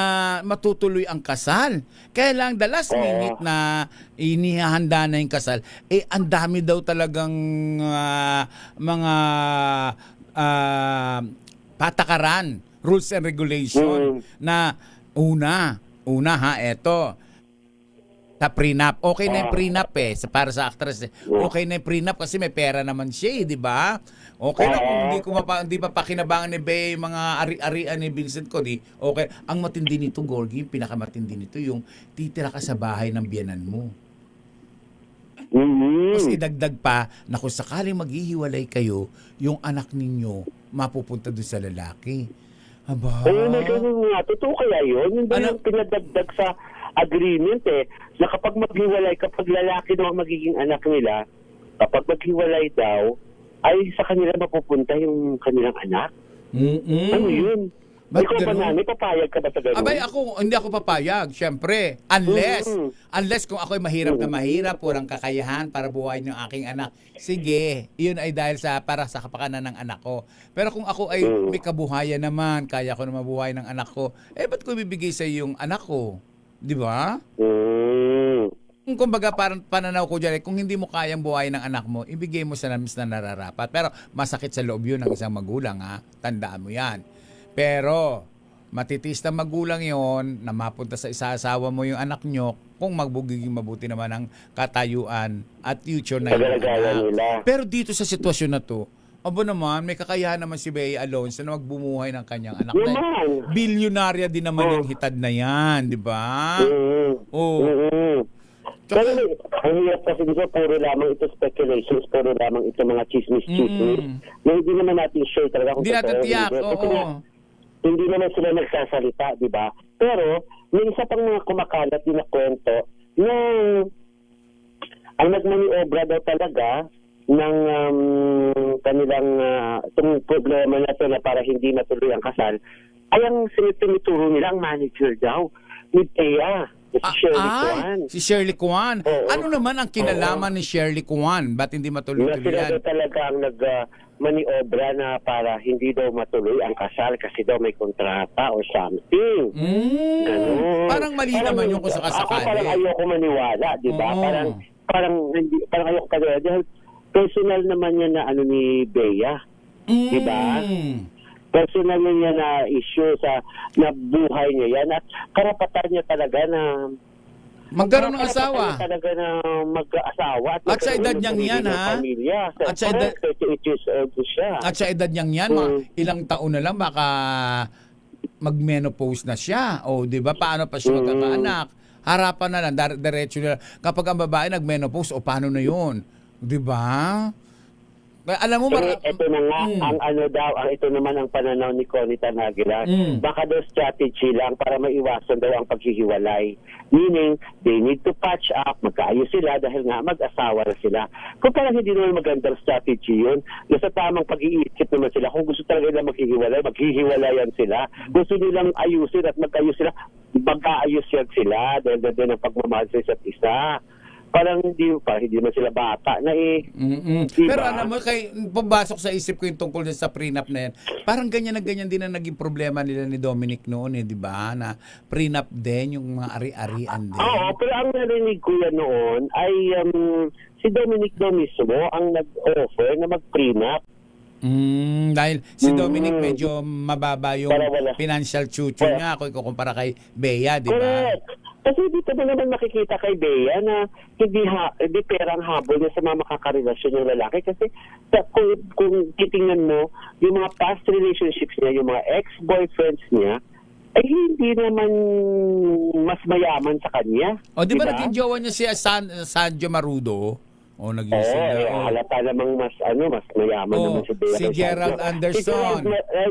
matutuloy ang kasal. Kaya lang, the last minute na inihahanda na yung kasal, ang dami daw talagang mga patakaran, rules and regulation na una eto, sa prenup. Okay na yung prenup para sa actress. Okay na yung prenup kasi may pera naman siya, di ba? Okay na kung hindi pa pakinabangan ni Bea yung mga ari-arian ni Vincent ko, okay. Ang matindi nito, Gorgie, yung pinakamatindi nito, yung titira ka sa bahay ng biyanan mo. Tapos idagdag pa na kung sakaling maghihiwalay kayo, yung anak ninyo mapupunta doon sa lalaki. Aba. May ganun nga. Totoo kaya yun? Yung ba yung pinadagdag sa agreement na kapag maghiwalay, kapag lalaki daw ang magiging anak nila, kapag maghiwalay daw, ay sa kanila mapupunta yung kanilang anak? Ano yun? Ikaw ba namin, papayag ka ba sa ganun? Abay, hindi ako papayag, syempre. Unless kung ako'y mahirap na mahirap, walang kakayahan para buhayin yung aking anak. Sige, yun ay dahil para sa kapakanan ng anak ko. Pero kung ako ay may kabuhayan naman, kaya ko na mabuhay ng anak ko, ba't ko bibigay sa yung anak ko? Di ba? Kumbaga parang pananaw ko dyan, kung hindi mo kayang buhayin ng anak mo, ibigay mo sa namis na nararapat. Pero masakit sa loob yun ng isang magulang, ha? Tandaan mo yan. Pero matitiis na magulang yon na mapunta sa isasawa mo yung anak nyo kung magbugiging mabuti naman ang katayuan at future na yung anak. Pero dito sa sitwasyon na to, abo naman, may kakayahan naman si Bea Alonso na magbumuhay ng kanyang anak. Bilyonarya din naman yung hitad na yan, di ba? Pero ang hirap kasi dito, puro lamang ito speculations, puro lamang ito mga chismis-chismis. Na hindi naman natin sure talaga kung hindi natin tiyak, hindi naman sila nagsasalita, di ba? Pero, may isa pang mga kumakalat din na kwento na ang nagmaniobra daw talaga ng kanilang itong problema na ito na para hindi matuloy ang kasal ay ang sinituro nila ang manager daw ni Bea. Si Shirley Kwan. Ano naman ang kinalaman ni Shirley Kwan? Ba't hindi matuloy-tuloy yan? Sila talaga ang nagmaniobra na para hindi daw matuloy ang kasal kasi daw may kontrata or something. Parang mali naman yung kung sakasakali. Ako parang ayoko maniwala, di ba? Parang ayoko maniwala. Dahil personal naman yan na ni Bea. Di ba? Personal niya na issue na buhay niya yan at karapatan niya talaga na magkaroon ng asawa. Talaga na mag-asawa at sa edad niyang yan, ha? At sa edad 38 years old siya. At sa edad niyang yan, ilang taon na lang baka mag-menopause na siya. O, di ba? Paano pa siya magkakaanak? Harapan na lang, diretso na lang. Kapag ang babae nag-menopause, paano na yun? Di ba? Alam mo, ito na nga, ito naman ang pananaw ni Connie Tanagila. Baka daw strategy lang para maiwasan daw ang paghihiwalay. Meaning, they need to patch up, magkaayos sila dahil nga mag-asawa na sila. Kung parang hindi naman magandang strategy yun, nasa tamang pag-iisip naman sila. Kung gusto talaga nila maghihiwalayan sila. Gusto nilang ayusin at magkaayos sila, magkaayos yan sila dahil ng pagmamahal sa isa't isa. Parang hindi man sila bata na Diba? Pero alam mo, pumasok sa isip ko yung tungkol sa prenup na yan. Parang ganyan din na naging problema nila ni Dominic noon, di ba? Na prenup din, yung mga ari-arian din. Oo, pero ang narinig ko yan noon ay si Dominic daw mismo ang nag-offer na mag-prenup. Dahil si Dominic medyo mababa yung financial future niya kung ikukumpara kay Bea, di ba? Correct. Kasi dito mo naman makikita kay Bea na hindi perang habol niya sa mga makakarelasyon ng lalaki. Kasi kung titingnan mo, yung mga past relationships niya, yung mga ex-boyfriends niya, ay hindi naman mas mayaman sa kanya. O, di ba naging jowa niya si Sanjo Marudo? O, naging sila. Halata namang mas mayaman naman si Bea. Si Gerald Anderson.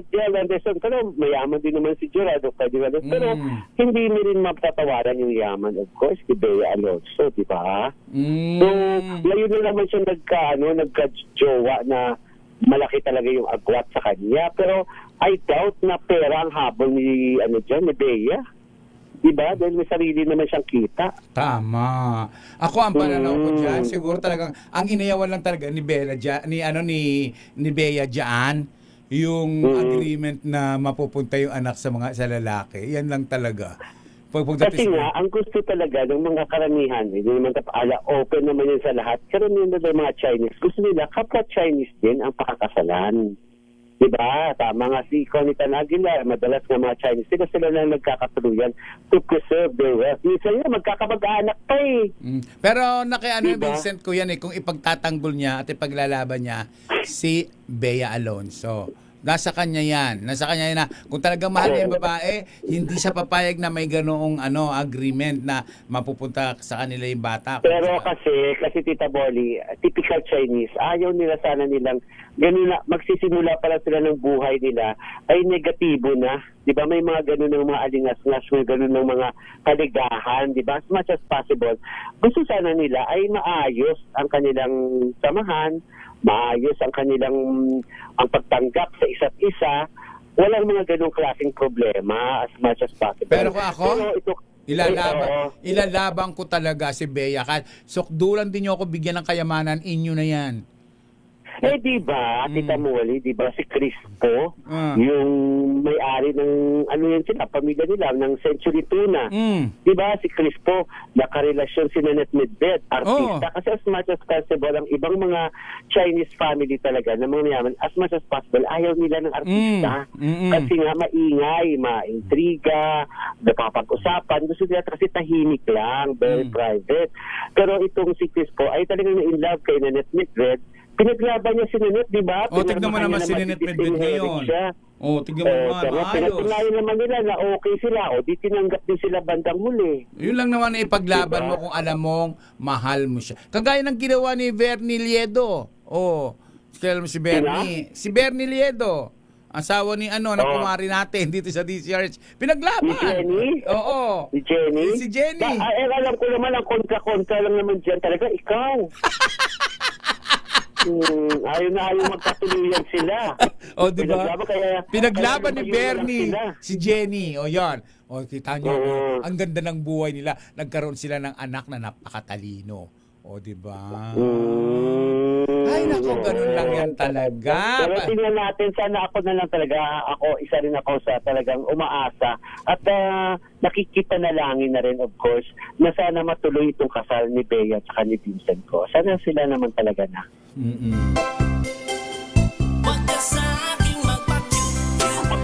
Gerald Anderson. Pero mayaman din naman si Gerald. Pero hindi mo rin mapatawaran yung yaman, of course, si Bea Alonso, di ba? So, ngayon na naman siya nagka-jowa na malaki talaga yung agwat sa kanya. Pero I doubt na pera ang habol ni Bea. Diba? Dahil may sarili naman siyang kita. Tama. Ako ang pananaw ko dyan, siguro talagang ang inayawan lang talaga ni Bea ni Bea dyan, yung agreement na mapupunta yung anak sa lalaki. Yan lang talaga. Kasi nga, ang gusto talaga ng mga karamihan, hindi naman open naman yun sa lahat. Karamihan na ng mga Chinese, gusto nila kapwa Chinese din ang pakakasalan. Diba? Tama nga si Connie Tanagila, madalas nga mga Chinese, sila lang nagkakatuluyan to preserve their wealth. Minsan yun, magkakapag-anak pa Pero Vincent ko yan kung ipagtatanggol niya at ipaglalaban niya si Bea Alonso. Nasa kanya yan na kung talagang mahal niya yung babae, hindi siya papayag na may ganoong agreement na mapupunta sa kanila yung bata. Pero kasi Tita Bolly, typical Chinese, ayaw nila sana nilang ganun na, magsisimula pala sila ng buhay nila ay negatibo na. Di ba? May mga ganun ng mga alingas-ngas, may ganun ng mga kaligahan, di ba? As much as possible. Gusto sana nila ay maayos ang kanilang samahan, maayos ang kanilang ang pagtanggap sa isa't isa. Walang mga ganung klaseng problema as much as possible. Pero ako, ilalaban ko talaga si Bea. Sukdulan din niyo ako bigyan ng kayamanan, inyo na yan. Di ba, Tita Molly, di ba si Crispo, yung may-ari ng, pamilya nila, ng Century Tuna. Di ba si Crispo, nakarelasyon si Nanette Medved, artista. Kasi as much as possible, ang ibang mga Chinese family talaga, na mga mayaman, as much as possible, ayaw nila ng artista. Kasi nga, maingay, maintriga, napapag-usapan. Gusto nila kasi tahimik lang, very private. Pero itong si Crispo ay talagang na-in-love kay Nanette Medved. Pinaglaban niya si Nanette, di ba? Tignan mo naman si Nanette Medved ngayon. Tignan mo naman, ayos. Pinatunayan naman nila na okay sila. Di tinanggap din sila bandang huli. Yun lang naman na ipaglaban mo kung alam mong mahal mo siya. Kagaya ng ginawa ni Bernie Liedo. Kailan mo si Bernie? Si Bernie Liedo. Asawa ni ng kumari natin dito sa DCRH. Pinaglaban. Si Jenny? Oo. Si Jenny? Si Jenny. Alam ko naman, ang kontra-kontra lang naman dyan. Talaga, ikaw. Ayaw magkatuluyan sila. Di ba? Pinaglaban ni Bernie si Jenny. Yan. Kita nyo, ang ganda ng buhay nila. Nagkaroon sila ng anak na napakatalino. Di ba? Ay, naku, ganun lang yan talaga. Pero tingnan natin, sana ako na lang talaga, isa rin ako sa talagang umaasa. At nakikita na langin na rin, of course, na sana matuloy itong kasal ni Bea at ni Vincent ko. Sana sila naman talaga na.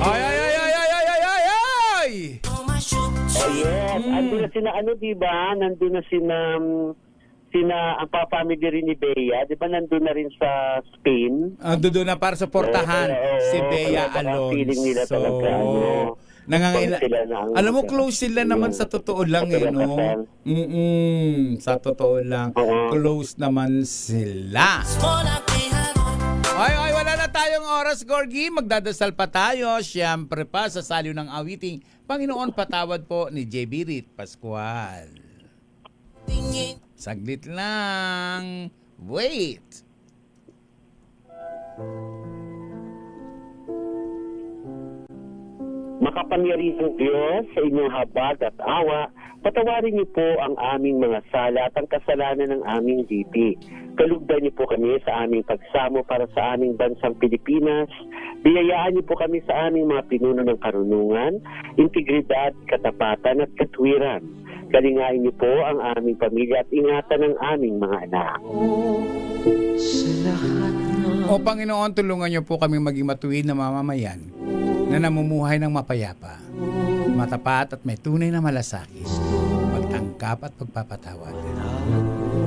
Ay! Yes. Andun na sina, diba? Nandun na sina ang family rin ni Bea, di ba nandun na rin sa Spain? Doon na para suportahan si Bea Alonso. Feeling nila talaga, alam mo, close sila naman sa totoo lang no? Sa totoo lang, close naman sila. tayong oras, Gorgie. Magdadasal pa tayo. Siyempre pa sa saliw ng awiting Panginoon Patawad po ni JB Rit Pascual. Saglit lang. Wait. Makapangyarihang Diyos, sa inyong habag at awa, patawarin niyo po ang aming mga sala at ang kasalanan ng aming DP. Kalugdan niyo po kami sa aming pagsamo para sa aming bansang Pilipinas. Biyayaan niyo po kami sa aming mga pinuno ng karunungan, integridad, katapatan at katwiran. Galingain niyo po ang aming pamilya at ingatan ang aming mga anak. O Panginoon, tulungan niyo po kami maging matuwid na mamamayan na namumuhay ng mapayapa, matapat at may tunay na malasakit, pagtangkap at pagpapatawad.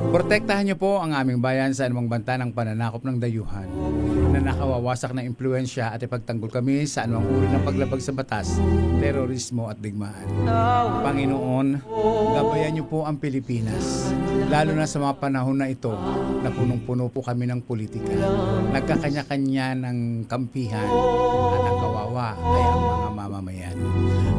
Protektahan niyo po ang aming bayan sa anumang banta ng pananakop ng dayuhan na nakawawasak ng impluensya at ipagtanggol kami sa anumang uri ng paglabag sa batas, terorismo at digmaan. Panginoon, gabayan niyo po ang Pilipinas, lalo na sa mga panahon na ito na punong-puno po kami ng politika. Nagkakanya-kanya ng kampihan at ang kawawa ay ang mga mamamayan.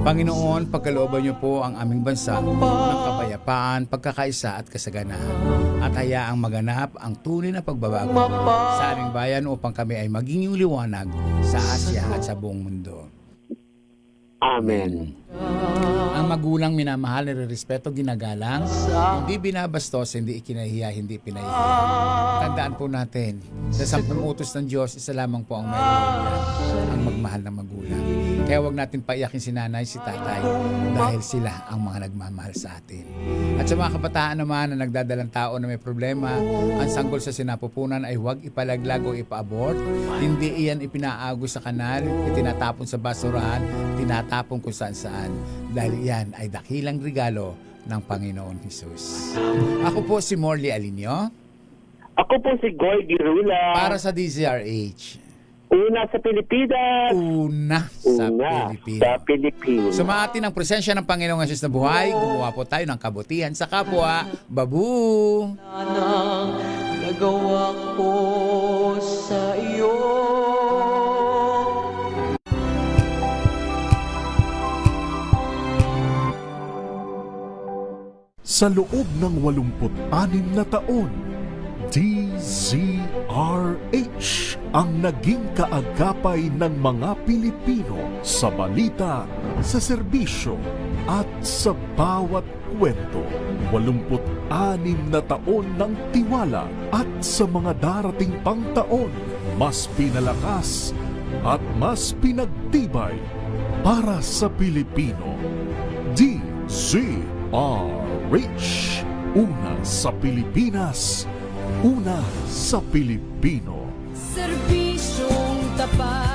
Panginoon, pagkalooban niyo po ang aming bansa ng kapayapaan, pagkakaisa at kasaganahan at hayaang maganap ang tunay na pagbabago sa aming bayan upang kami ay maging liwanag sa Asya at sa buong mundo. Amen. Ang magulang minamahal, nire-respeto, ginagalang, hindi binabastos, hindi ikinahiya, hindi pinahiya. Tandaan po natin, sa 10 utos ng Diyos, isa lamang po ang mayroon, ang magmahal na magulang. Kaya wag natin paiyakin si nanay, si tatay, dahil sila ang mga nagmamahal sa atin. At sa mga kabataan naman na nagdadalang tao na may problema, ang sanggol sa sinapupunan ay huwag ipalaglag o ipa-abort. Hindi iyan ipinaagos sa kanal, itinatapon sa basurahan, tinatapon kung saan-saan. Dahil yan ay dakilang regalo ng Panginoon Jesus. Ako po si Morley Alinio. Ako po si Gorgie Rula. Para sa DZRH. Una sa Pilipinas. Una sa Pilipinas. Sumati ng presensya ng Panginoong Jesus na buhay, gumawa po tayo ng kabutihan sa kapwa. Babu! Nagawa ko sa iyo. Sa loob ng 86 na taon, DZRH ang naging kaagapay ng mga Pilipino sa balita, sa serbisyo at sa bawat kwento. 86 na taon ng tiwala at sa mga darating pang taon, mas pinalakas at mas pinagtibay para sa Pilipino. DZRH, una sa Pilipinas, una sa Pilipino. Serbisyong tapat.